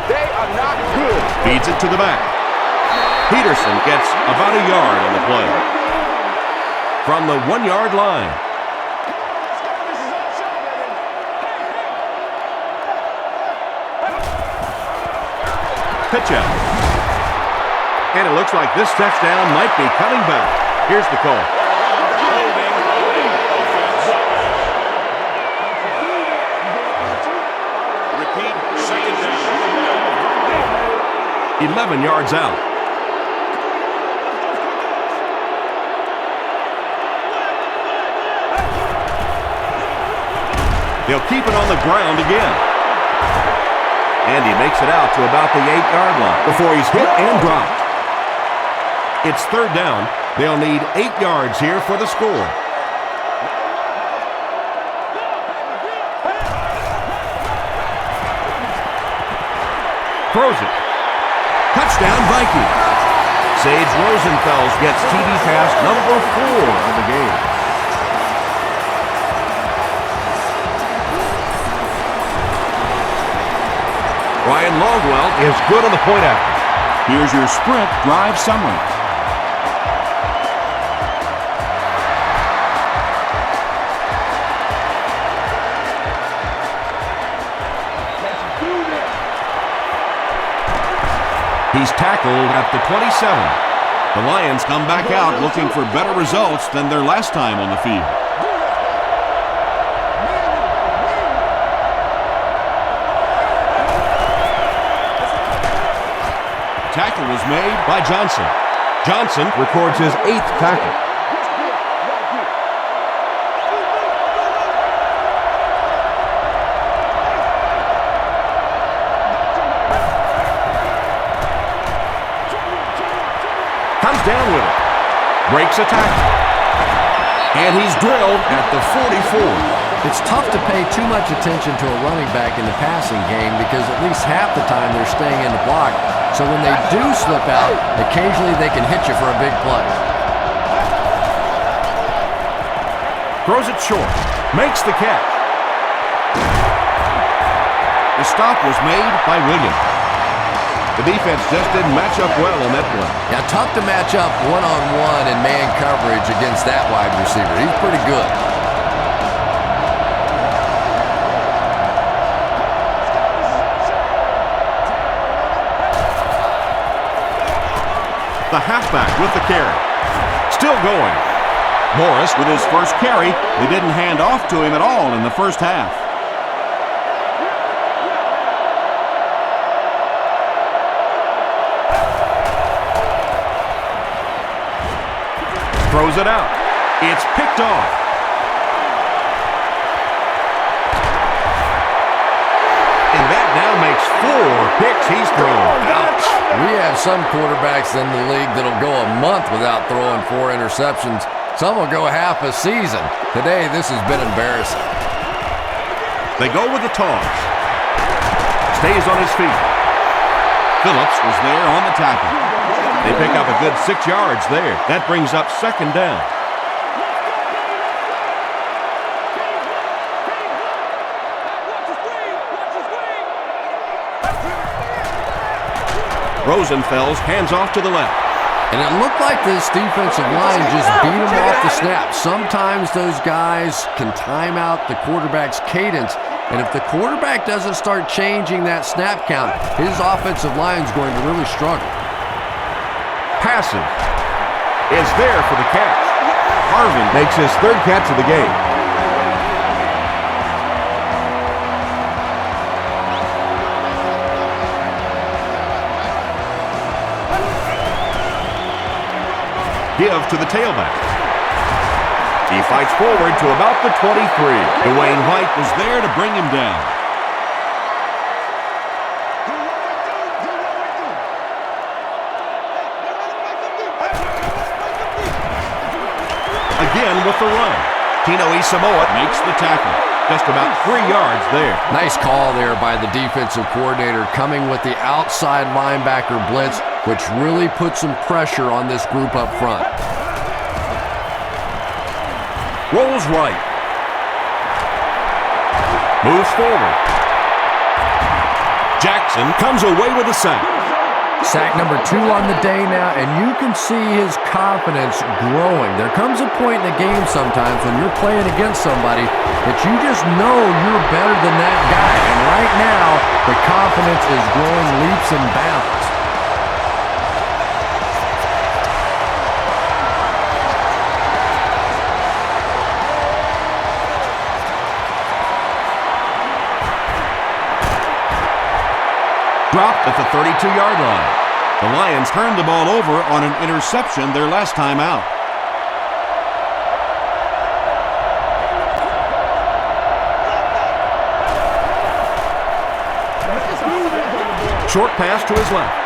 They are not good. Feeds it to the back. Peterson gets about a yard on the play. From the 1-yard line. Pitch out. And it looks like this touchdown might be coming back. Here's the call. Repeat, 2nd down. 11 yards out. They'll keep it on the ground again. And he makes it out to about the 8-yard line before he's hit and dropped. It's 3rd down. They'll need 8 yards here for the score. Throws it. Touchdown, Vikings. Sage Rosenfels gets TD pass number 4 of the game. Ryan Longwell is good on the point after. Here's your sprint drive summary. He's tackled at the 27. The Lions come back out looking for better results than their last time on the field. Tackle was made by Johnson. Johnson records his 8th tackle. Comes down with it. Breaks a tackle. And he's drilled at the 44. It's tough to pay too much attention to a running back in the passing game because at least half the time they're staying in the block. So when they do slip out, occasionally they can hit you for a big play. Throws it short. Makes the catch. The stop was made by Williams. The defense just didn't match up well on that play. Yeah, tough to match up one-on-one in man coverage against that wide receiver. He's pretty good. The halfback with the carry. Still going. Morris with his first carry. They didn't hand off to him at all in the first half. Throws it out. It's picked off. And that now makes 4 picks he's thrown. Ouch. We have some quarterbacks in the league that'll go a month without throwing 4 interceptions. Some will go half a season. Today, this has been embarrassing. They go with the toss. Stays on his feet. Phillips was there on the tackle. They pick up a good 6 yards there. That brings up 2nd down. Rosenfels hands off to the left. And it looked like this defensive line just beat him off the snap. Sometimes those guys can time out the quarterback's cadence. And if the quarterback doesn't start changing that snap count, his offensive line is going to really struggle. Passing is there for the catch. Harvin makes his 3rd catch of the game. Give to the tailback. He fights forward to about the 23. Dwayne White was there to bring him down. Again with the run. Tino Samoa makes the tackle. Just about 3 yards there. Nice call there by the defensive coordinator, coming with the outside linebacker blitz, which really put some pressure on this group up front. Rolls right. Moves forward. Jackson comes away with a sack. Sack number 2 on the day now, and you can see his confidence growing. There comes a point in the game sometimes when you're playing against somebody that you just know you're better than that guy. And right now, the confidence is growing leaps and bounds. Dropped at the 32-yard line. The Lions turned the ball over on an interception their last time out. Short pass to his left.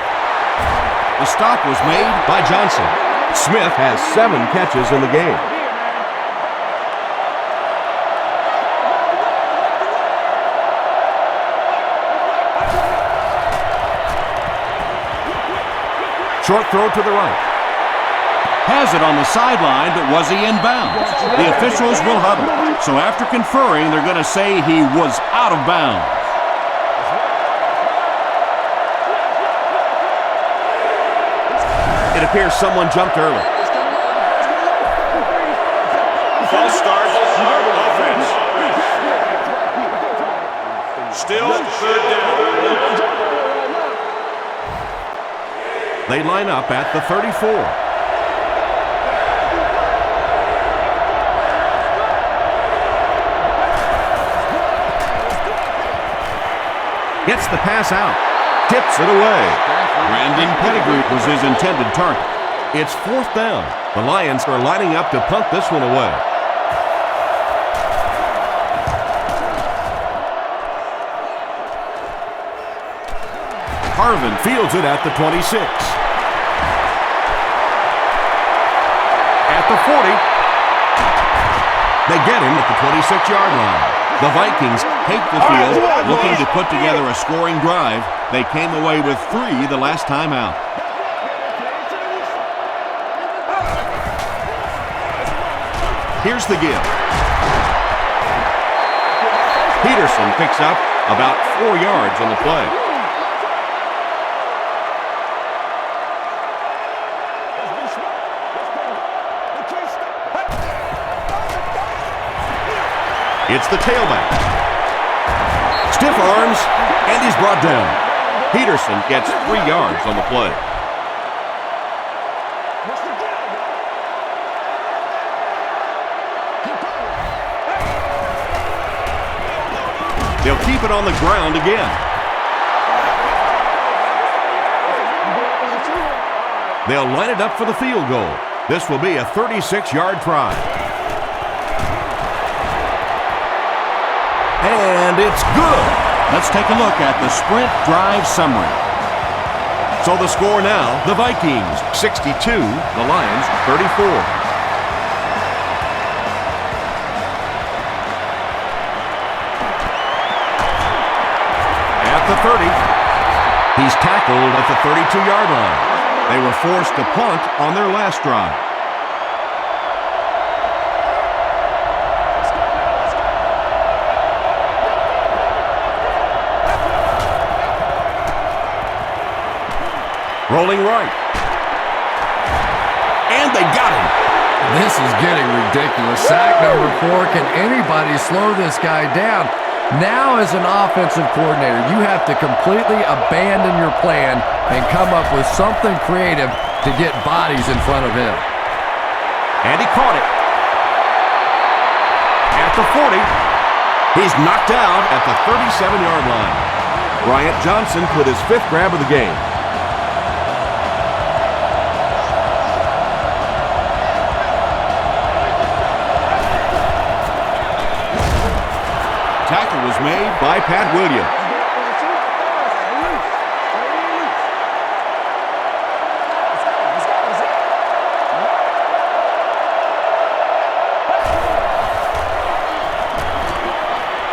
The stop was made by Johnson. Smith has 7 catches in the game. Short throw to the right. Has it on the sideline, but was he in bounds? The officials will huddle. So after conferring, they're going to say he was out of bounds. It appears someone jumped early. False start. Offense. Still 3rd down. They line up at the 34. Gets the pass out. Tips it away. Brandon Pettigrew was his intended target. It's 4th down. The Lions are lining up to punt this one away. Harvin fields it at the 26. At the 40. They get him at the 26-yard line. The Vikings take the field, looking to put together a scoring drive. They came away with 3 the last time out. Here's the give. Peterson picks up about 4 yards on the play. It's the tailback. Stiff arms, and he's brought down. Peterson gets 3 yards on the play. They'll keep it on the ground again. They'll line it up for the field goal. This will be a 36-yard try. And it's good. Let's take a look at the sprint drive summary. So the score now, the Vikings 62, the Lions 34. At the 30, he's tackled at the 32-yard line. They were forced to punt on their last drive. Rolling right. And they got him. This is getting ridiculous. Sack number 4. Can anybody slow this guy down? Now, as an offensive coordinator, you have to completely abandon your plan and come up with something creative to get bodies in front of him. And he caught it. At the 40, he's knocked out at the 37-yard line. Bryant Johnson with his 5th grab of the game. Tackle was made by Pat Williams.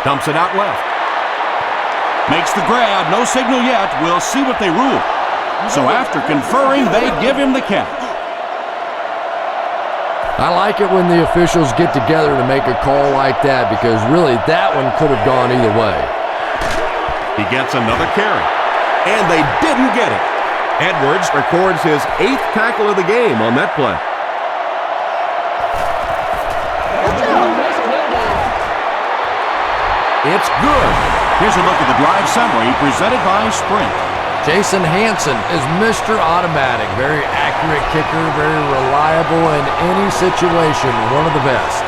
Dumps it out left. Makes the grab. No signal yet. We'll see what they rule. So after conferring, they give him the catch. I like it when the officials get together to make a call like that because really that one could have gone either way. He gets another carry. And they didn't get it. Edwards records his 8th tackle of the game on that play. It's good. Here's a look at the drive summary presented by Sprint. Jason Hansen is Mr. Automatic. Very accurate kicker, very reliable in any situation. One of the best.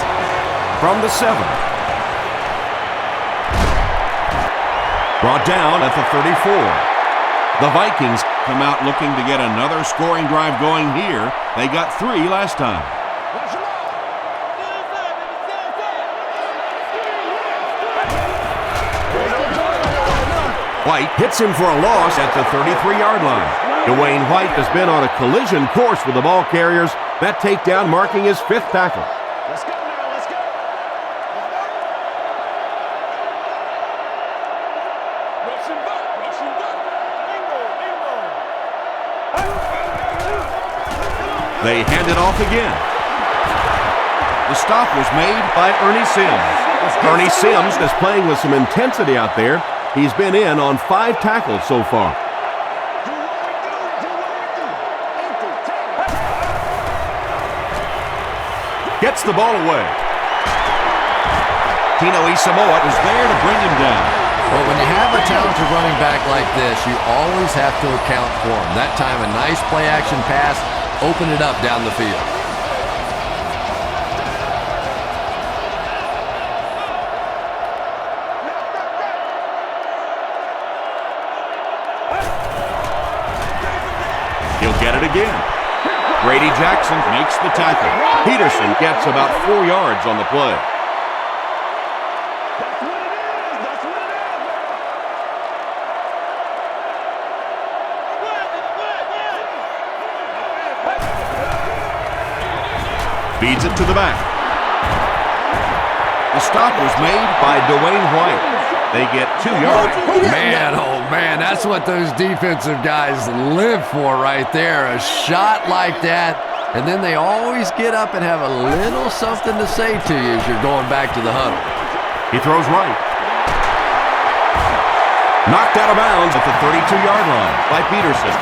From the 7. Brought down at the 34. The Vikings come out looking to get another scoring drive going here. They got 3 last time. White hits him for a loss at the 33-yard line. Dwayne White has been on a collision course with the ball carriers. That takedown marking his 5th tackle. Let's go now, let's go. Rushing back, rushing back. Bingo, bingo. They hand it off again. The stop was made by Ernie Sims. Ernie Sims is playing with some intensity out there. He's been in on 5 tackles so far. Gets the ball away. Tino Isamoa is there to bring him down. Well, when you have a talented running back like this, you always have to account for him. That time, a nice play-action pass opened it up down the field. He'll get it again. Grady Jackson makes the tackle. Peterson gets about 4 yards on the play. Feeds it to the back. The stop was made by Dwayne White. They get 2 yards. Man, oh man, that's what those defensive guys live for right there. A shot like that, and then they always get up and have a little something to say to you as you're going back to the huddle. He throws right. Knocked out of bounds at the 32-yard line by Peterson.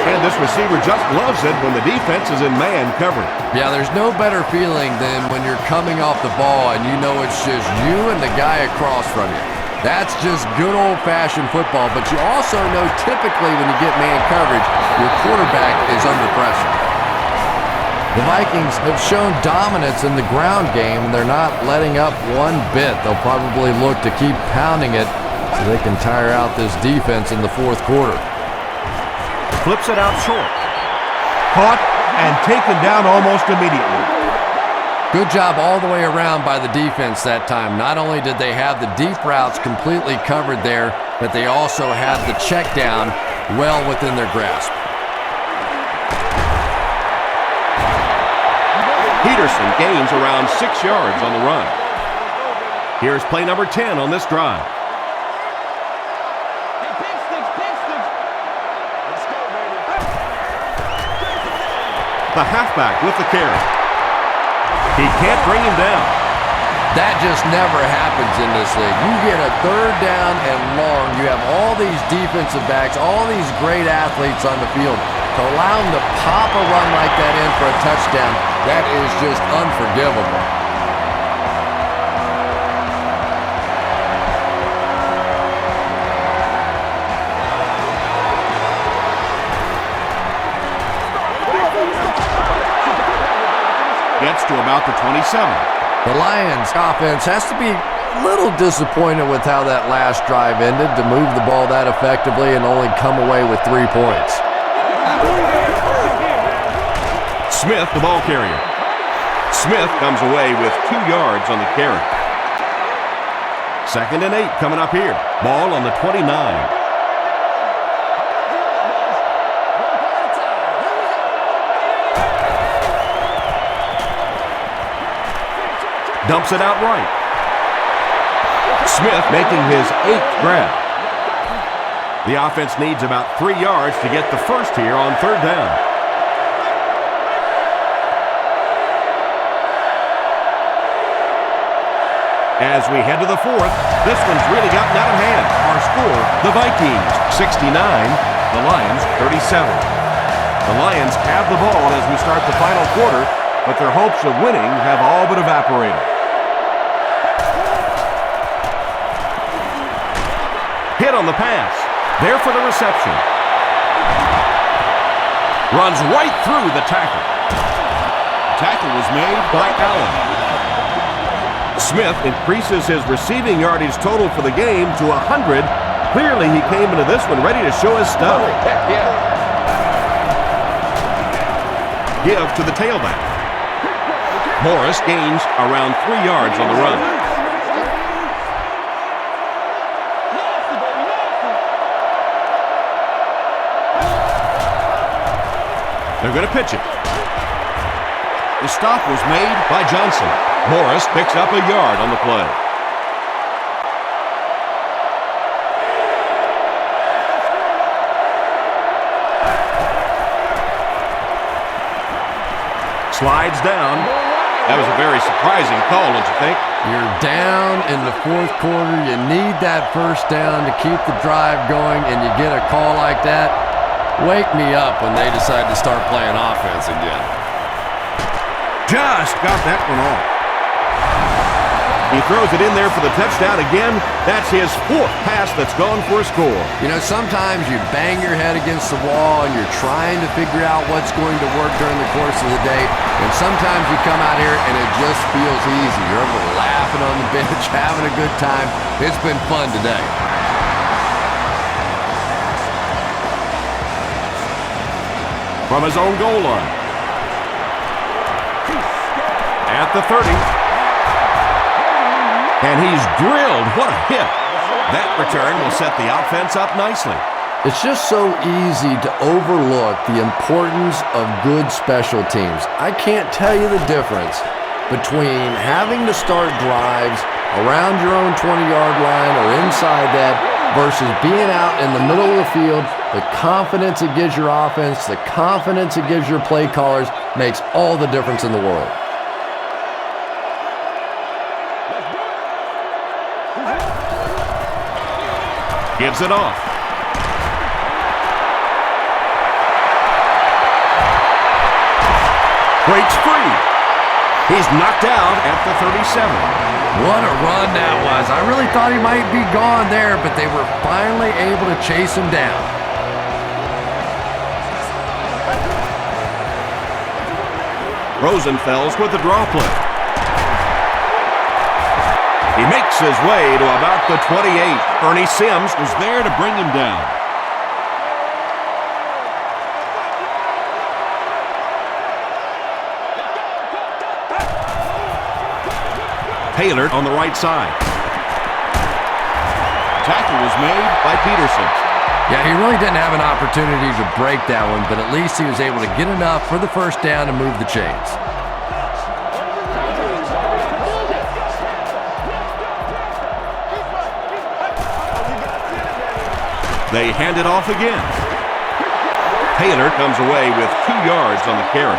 And this receiver just loves it when the defense is in man coverage. Yeah, there's no better feeling than when you're coming off the ball and you know it's just you and the guy across from you. That's just good old-fashioned football, but you also know typically when you get man coverage, your quarterback is under pressure. The Vikings have shown dominance in the ground game, and they're not letting up one bit. They'll probably look to keep pounding it so they can tire out this defense in the fourth quarter. Flips it out short. Caught and taken down almost immediately. Good job all the way around by the defense that time. Not only did they have the deep routes completely covered there, but they also had the check down well within their grasp. Peterson gains around 6 yards on the run. Here's play number 10 on this drive. The halfback with the carry. He can't bring him down. That just never happens in this league. You get a third down and long. You have all these defensive backs, all these great athletes on the field. To allow them to pop a run like that in for a touchdown, that is just unforgivable. Gets to about the 27. The Lions offense has to be a little disappointed with how that last drive ended to move the ball that effectively and only come away with 3 points. Smith, the ball carrier. Smith comes away with 2 yards on the carry. 2nd and 8 coming up here. Ball on the 29. Dumps it out right. Smith making his 8th grab. The offense needs about 3 yards to get the first here on 3rd down. As we head to the 4th, this one's really gotten out of hand. Our score, the Vikings 69, the Lions 37. The Lions have the ball as we start the final quarter, but their hopes of winning have all but evaporated. Hit on the pass. There for the reception. Runs right through the tackle. Tackle was made by Allen. Smith increases his receiving yardage total for the game to 100. Clearly he came into this one ready to show his stuff. Give to the tailback. Morris gains around 3 yards on the run. They're going to pitch it. The stop was made by Johnson. Morris picks up a yard on the play. Slides down. That was a very surprising call, don't you think? You're down in the 4th quarter. You need that first down to keep the drive going, and you get a call like that. Wake me up when they decide to start playing offense again. Just got that one off. He throws it in there for the touchdown again. That's his 4th pass that's gone for a score. You know, sometimes you bang your head against the wall and you're trying to figure out what's going to work during the course of the day. And sometimes you come out here and it just feels easy. You're over laughing on the bench, having a good time. It's been fun today. From his own goal line. At the 30. And he's drilled. What a hit. That return will set the offense up nicely. It's just so easy to overlook the importance of good special teams. I can't tell you the difference between having to start drives around your own 20-yard line or inside that versus being out in the middle of the field. The confidence it gives your offense, the confidence it gives your play callers makes all the difference in the world. Gives it off. Breaks free. He's knocked out at the 37. What a run that was. I really thought he might be gone there, but they were finally able to chase him down. Rosenfels with the draw play. He makes his way to about the 28. Ernie Sims was there to bring him down. Taylor on the right side. Tackle was made by Peterson. Yeah, he really didn't have an opportunity to break that one, but at least he was able to get enough for the first down and move the chains. They hand it off again. Taylor comes away with 2 yards on the carry.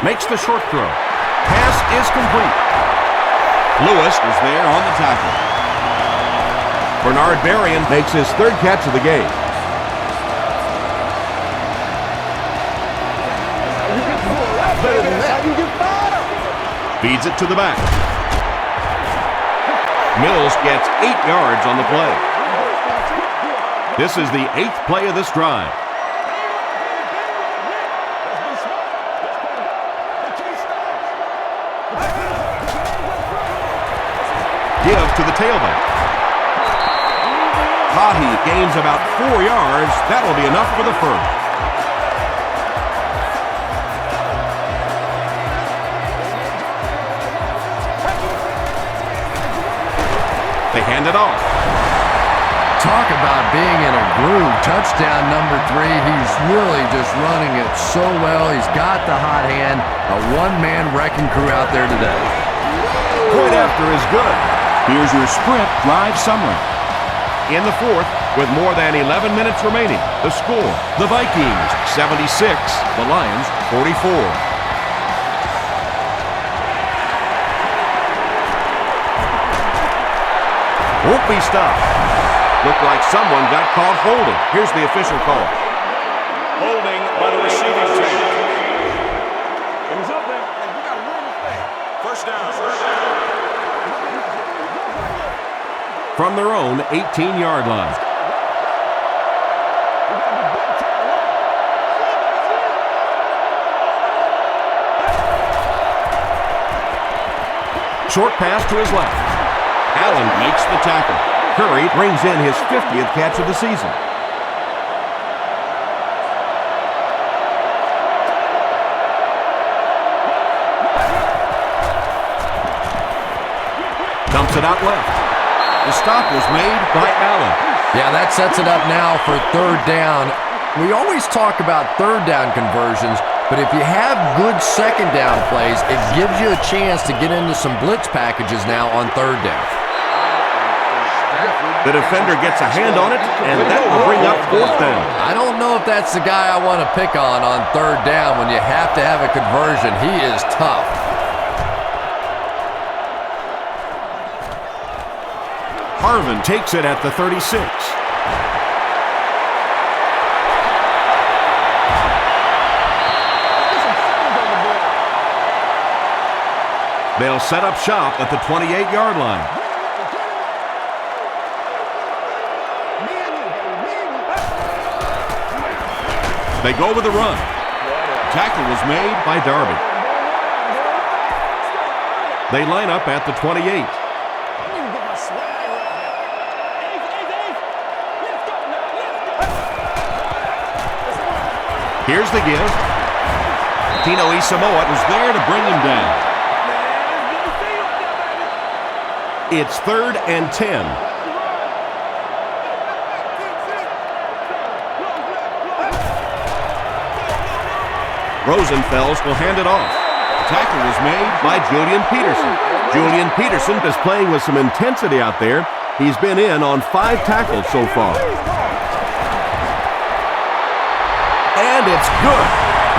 Makes the short throw. Pass is complete. Lewis is there on the tackle. Bernard Berrien makes his 3rd catch of the game. Feeds it to the back. Mills gets 8 yards on the play. This is the 8th play of this drive. Give to the tailback. Hahi gains about 4 yards. That'll be enough for the first. They hand it off. Talk about being in a groove. Touchdown number 3. He's really just running it so well. He's got the hot hand. A one-man wrecking crew out there today. Point after is good. Here's your sprint drive summary. In the 4th, with more than 11 minutes remaining, the score, the Vikings 76, the Lions 44. Won't be stopped. Looked like someone got caught holding. Here's the official call. Holding by the receiving team. It was up there. First down. From their own 18-yard line. Short pass to his left. Allen makes the tackle. Curry brings in his 50th catch of the season. Dumps it out left. The stop was made by Allen. Yeah, that sets it up now for 3rd down. We always talk about 3rd down conversions, but if you have good 2nd down plays, it gives you a chance to get into some blitz packages now on 3rd down. The defender gets a hand on it, and that will bring up 4th down. I don't know if that's the guy I want to pick on 3rd down when you have to have a conversion. He is tough. Harvin takes it at the 36. They'll set up shop at the 28-yard line. They go with a run. Tackle was made by Darby. They line up at the 28. Here's the give. Tino Isamoa was there to bring him down. It's 3rd and 10. Rosenfels will hand it off. Tackle was made by Julian Peterson. Julian Peterson is playing with some intensity out there. He's been in on 5 tackles so far. it's good.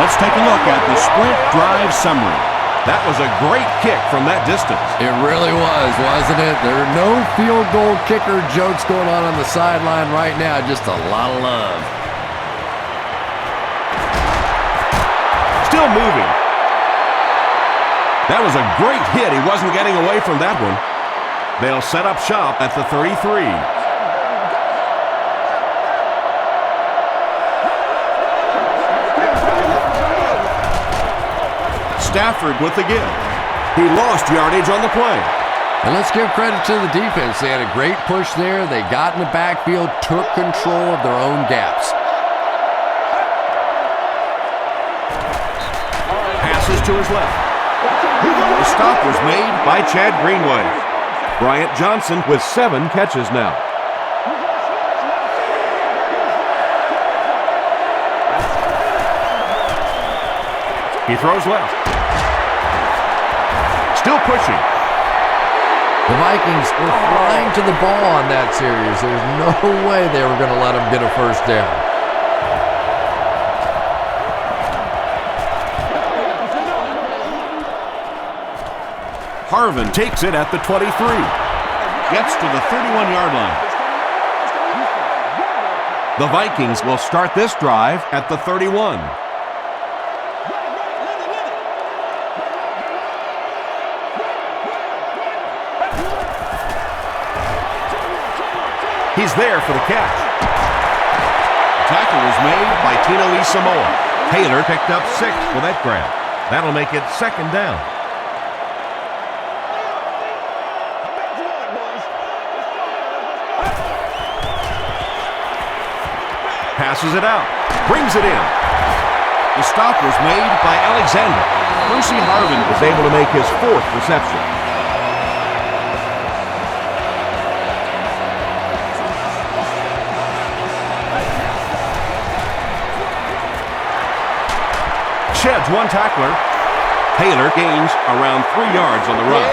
Let's take a look at the sprint drive summary. That was a great kick from that distance. It really was, wasn't it? There are no field goal kicker jokes going on the sideline right now. Just a lot of love. Still moving. That was a great hit. He wasn't getting away from that one. They'll set up shop at the 33. Stafford with the give. He lost yardage on the play. And let's give credit to the defense. They had a great push there. They got in the backfield, took control of their own gaps. Passes to his left. The stop was made by Chad Greenway. Bryant Johnson with 7 catches now. He throws left. Still pushing. The Vikings were flying to the ball on that series. There's no way they were going to let them get a first down. Harvin takes it at the 23. Gets to the 31-yard line. The Vikings will start this drive at the 31. He's there for the catch. Tackle was made by Tino Samoa. Taylor picked up 6 for that grab. That'll make it 2nd down. Passes it out. Brings it in. The stop was made by Alexander. Percy Harvin was able to make his 4th reception. Sheds one tackler. Taylor gains around 3 yards on the run.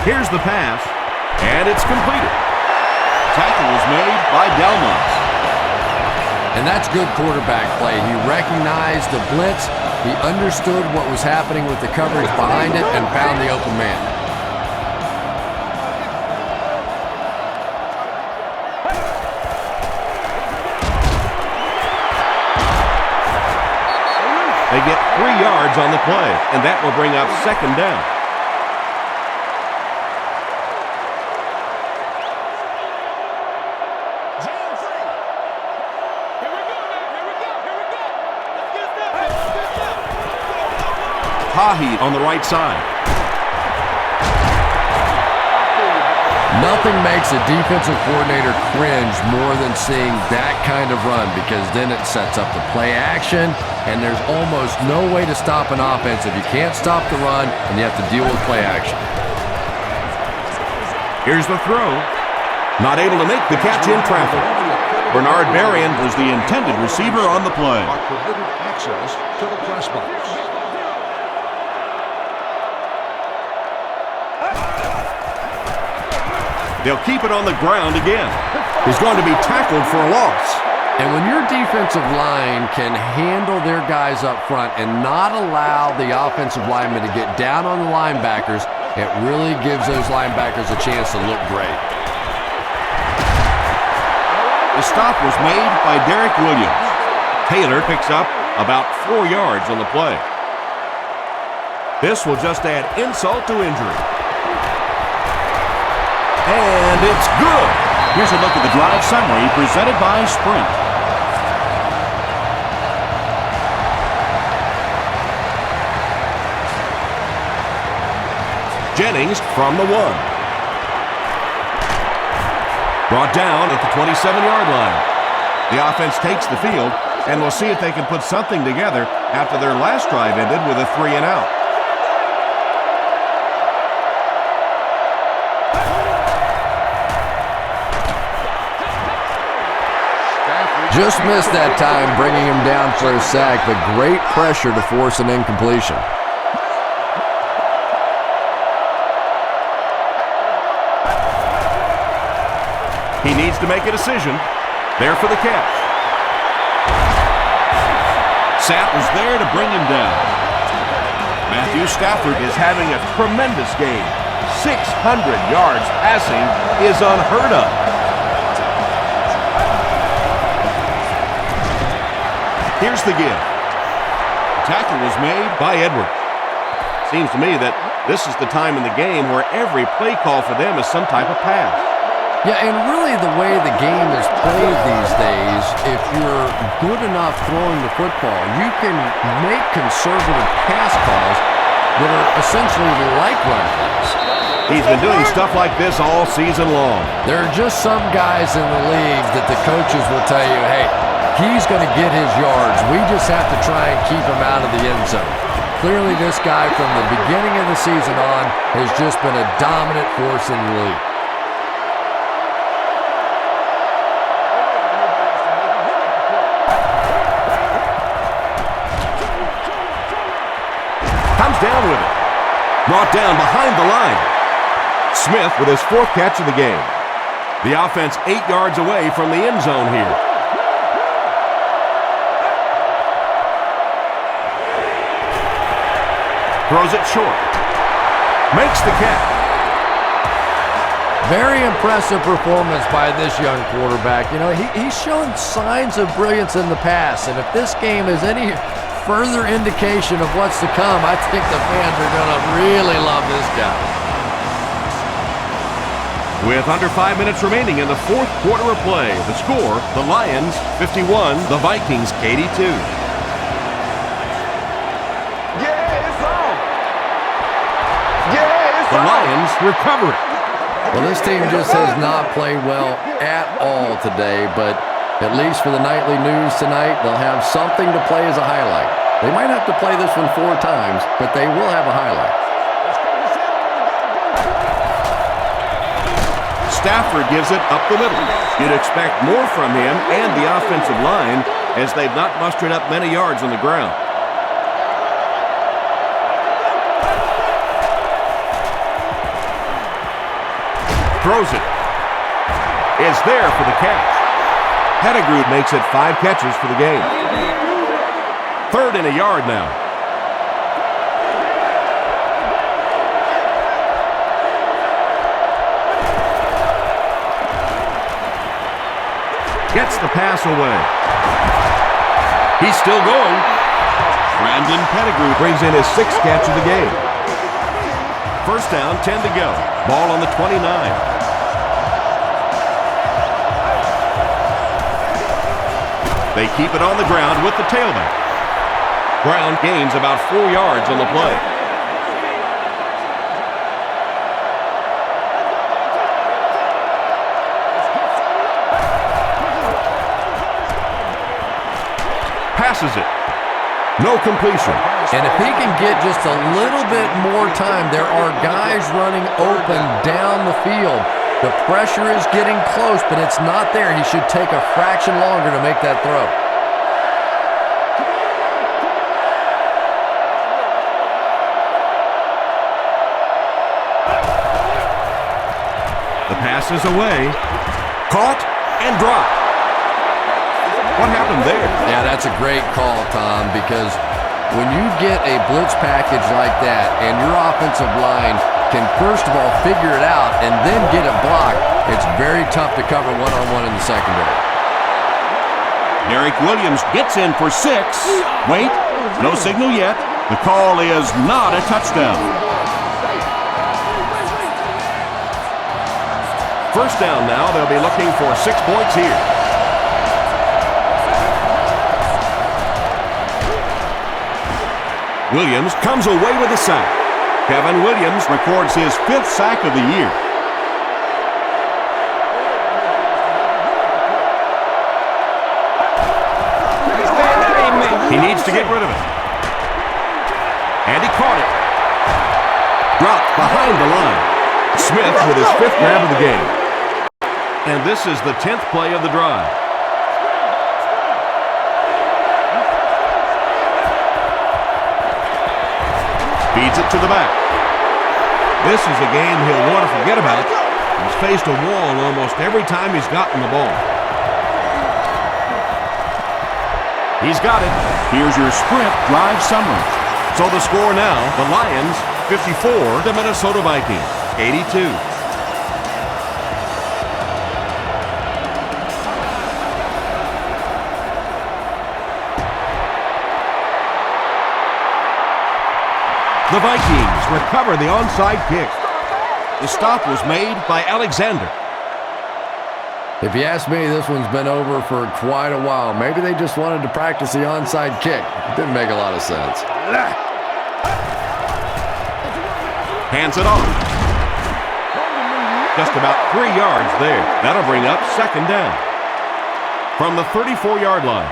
Here's the pass, and it's completed. Tackle was made by Delmas. And that's good quarterback play. He recognized the blitz. He understood what was happening with the coverage behind it and found the open man. They get 3 yards on the play, and that will bring up 2nd down. Tahi on the right side. Nothing makes a defensive coordinator cringe more than seeing that kind of run, because then it sets up the play action, and there's almost no way to stop an offense if you can't stop the run and you have to deal with play action. Here's the throw. Not able to make the catch in traffic. Bernard Berrien was the intended receiver on the play. Permitted access to the press box. They'll keep it on the ground again. He's going to be tackled for a loss. And when your defensive line can handle their guys up front and not allow the offensive linemen to get down on the linebackers, it really gives those linebackers a chance to look great. The stop was made by Derek Williams. Taylor picks up about 4 yards on the play. This will just add insult to injury. And it's good. Here's a look at the drive summary presented by Sprint. Jennings from the 1. Brought down at the 27-yard line. The offense takes the field, and we'll see if they can put something together after their last drive ended with a 3-and-out. Just missed that time, bringing him down for a sack, but great pressure to force an incompletion. He needs to make a decision. There for the catch. Sapp was there to bring him down. Matthew Stafford is having a tremendous game. 600 yards passing is unheard of. Here's the give. The tackle was made by Edwards. Seems to me that this is the time in the game where every play call for them is some type of pass. Yeah, and really the way the game is played these days, if you're good enough throwing the football, you can make conservative pass calls that are essentially like run plays. He's been doing stuff like this all season long. There are just some guys in the league that the coaches will tell you, hey, he's going to get his yards. We just have to try and keep him out of the end zone. Clearly this guy from the beginning of the season on has just been a dominant force in the league. Comes down with it. Brought down behind the line. Smith with his 4th catch of the game. The offense 8 yards away from the end zone here. Throws it short. Makes the catch. Very impressive performance by this young quarterback. You know, he's shown signs of brilliance in the past, and if this game is any further indication of what's to come, I think the fans are going to really love this guy. With under 5 minutes remaining in the 4th quarter of play, the score, the Lions 51, the Vikings 82. The Lions recover it. Well, this team just has not played well at all today, but at least for the nightly news tonight, they'll have something to play as a highlight. They might have to play this one 4 times, but they will have a highlight. Stafford gives it up the middle. You'd expect more from him and the offensive line as they've not mustered up many yards on the ground. Throws it. Is there for the catch. Pettigrew makes it 5 catches for the game. 3rd and a yard now. Gets the pass away. He's still going. Brandon Pettigrew brings in his 6th catch of the game. 1st down, 10 to go. Ball on the 29. They keep it on the ground with the tailback. Brown gains about 4 yards on the play. Passes it. No completion. And if he can get just a little bit more time, there are guys running open down the field. The pressure is getting close, but it's not there. He should take a fraction longer to make that throw. The pass is away. Caught and dropped. What happened there? Yeah, that's a great call, Tom, because when you get a blitz package like that and your offensive line can first of all figure it out and then get it blocked, it's very tough to cover one-on-one in the secondary. Derek Williams gets in for 6. Wait, no signal yet. The call is not a touchdown. 1st down now. They'll be looking for 6 points here. Williams comes away with a sack. Kevin Williams records his 5th sack of the year. He needs to get rid of it. And he caught it. Dropped behind the line. Smith with his 5th grab of the game. And this is the 10th play of the drive. Feeds it to the back. This is a game he'll want to forget about He's faced a wall almost every time he's gotten the ball. He's got it. Here's your sprint drive summary. So the score now, the Lions 54, the Minnesota Vikings 82. The Vikings recover the onside kick. The stop was made by Alexander. If you ask me, this one's been over for quite a while. Maybe they just wanted to practice the onside kick. It didn't make a lot of sense. Hands it off. Just about 3 yards there. That'll bring up second down. From the 34-yard line.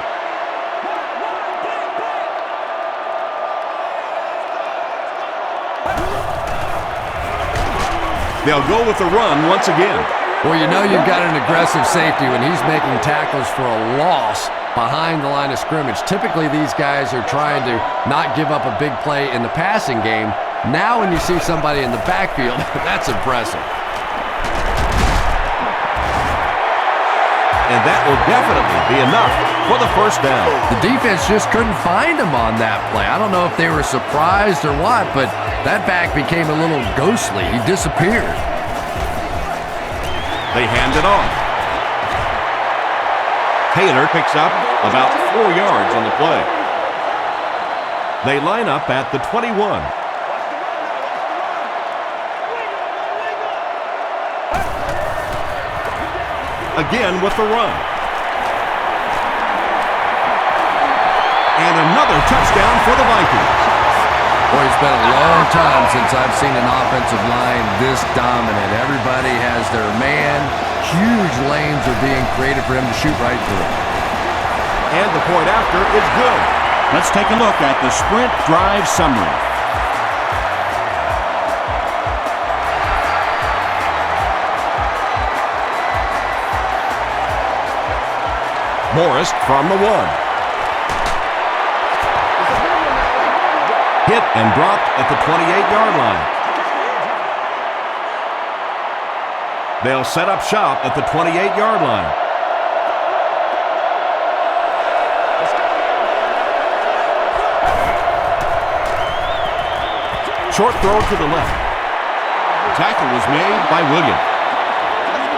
They'll go with the run once again. Well, you know you've got an aggressive safety when he's making tackles for a loss behind the line of scrimmage. Typically, these guys are trying to not give up a big play in the passing game. Now when you see somebody in the backfield, that's impressive. And that will definitely be enough for the first down. The defense just couldn't find him on that play. I don't know if they were surprised or what, but that back became a little ghostly. He disappeared. They hand it off. Taylor picks up about 4 yards on the play. They line up at the 21. Again with the run. And another touchdown for the Vikings. Boy, it's been a long time since I've seen an offensive line this dominant. Everybody has their man. Huge lanes are being created for him to shoot right through. And the point after is good. Let's take a look at the sprint drive summary. Morris from the 1. Hit and dropped at the 28-yard line. They'll set up shop at the 28-yard line. Short throw to the left. Tackle was made by Williams.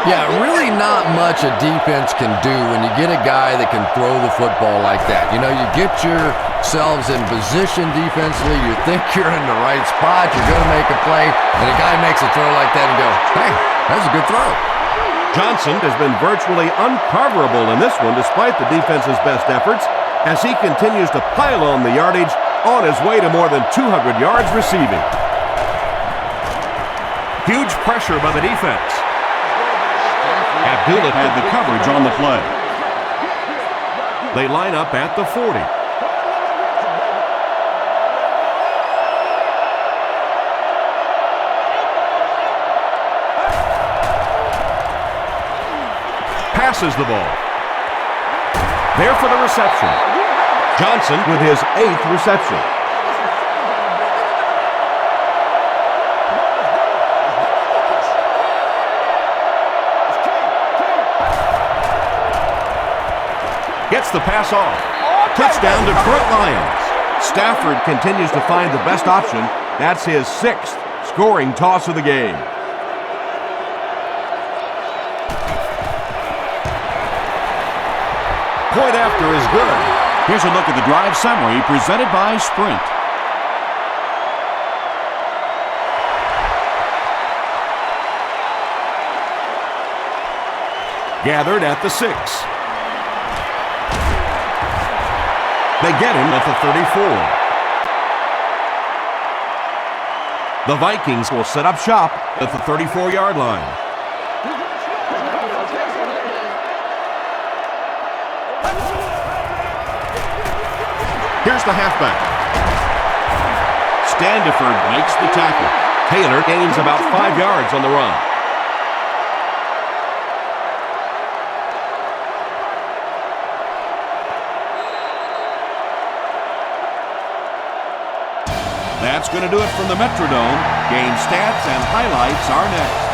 Yeah, really not much a defense can do when you get a guy that can throw the football like that. You know, you get yourselves in position defensively, you think you're in the right spot, you're going to make a play, and a guy makes a throw like that and go, hey, that's a good throw. Johnson has been virtually uncoverable in this one despite the defense's best efforts as he continues to pile on the yardage on his way to more than 200 yards receiving. Huge pressure by the defense. Abdullah had the coverage on the play. They line up at the 40. Passes the ball. There for the reception. Johnson with his 8th reception. Gets the pass off. Touchdown Detroit Lions. Stafford continues to find the best option. That's his 6th scoring toss of the game. Point after is good. Here's a look at the drive summary presented by Sprint. Gathered at the 6. They get him at the 34. The Vikings will set up shop at the 34-yard line. Here's the halfback. Standiford makes the tackle. Taylor gains about 5 yards on the run. That's going to do it from the Metrodome. Game stats and highlights are next.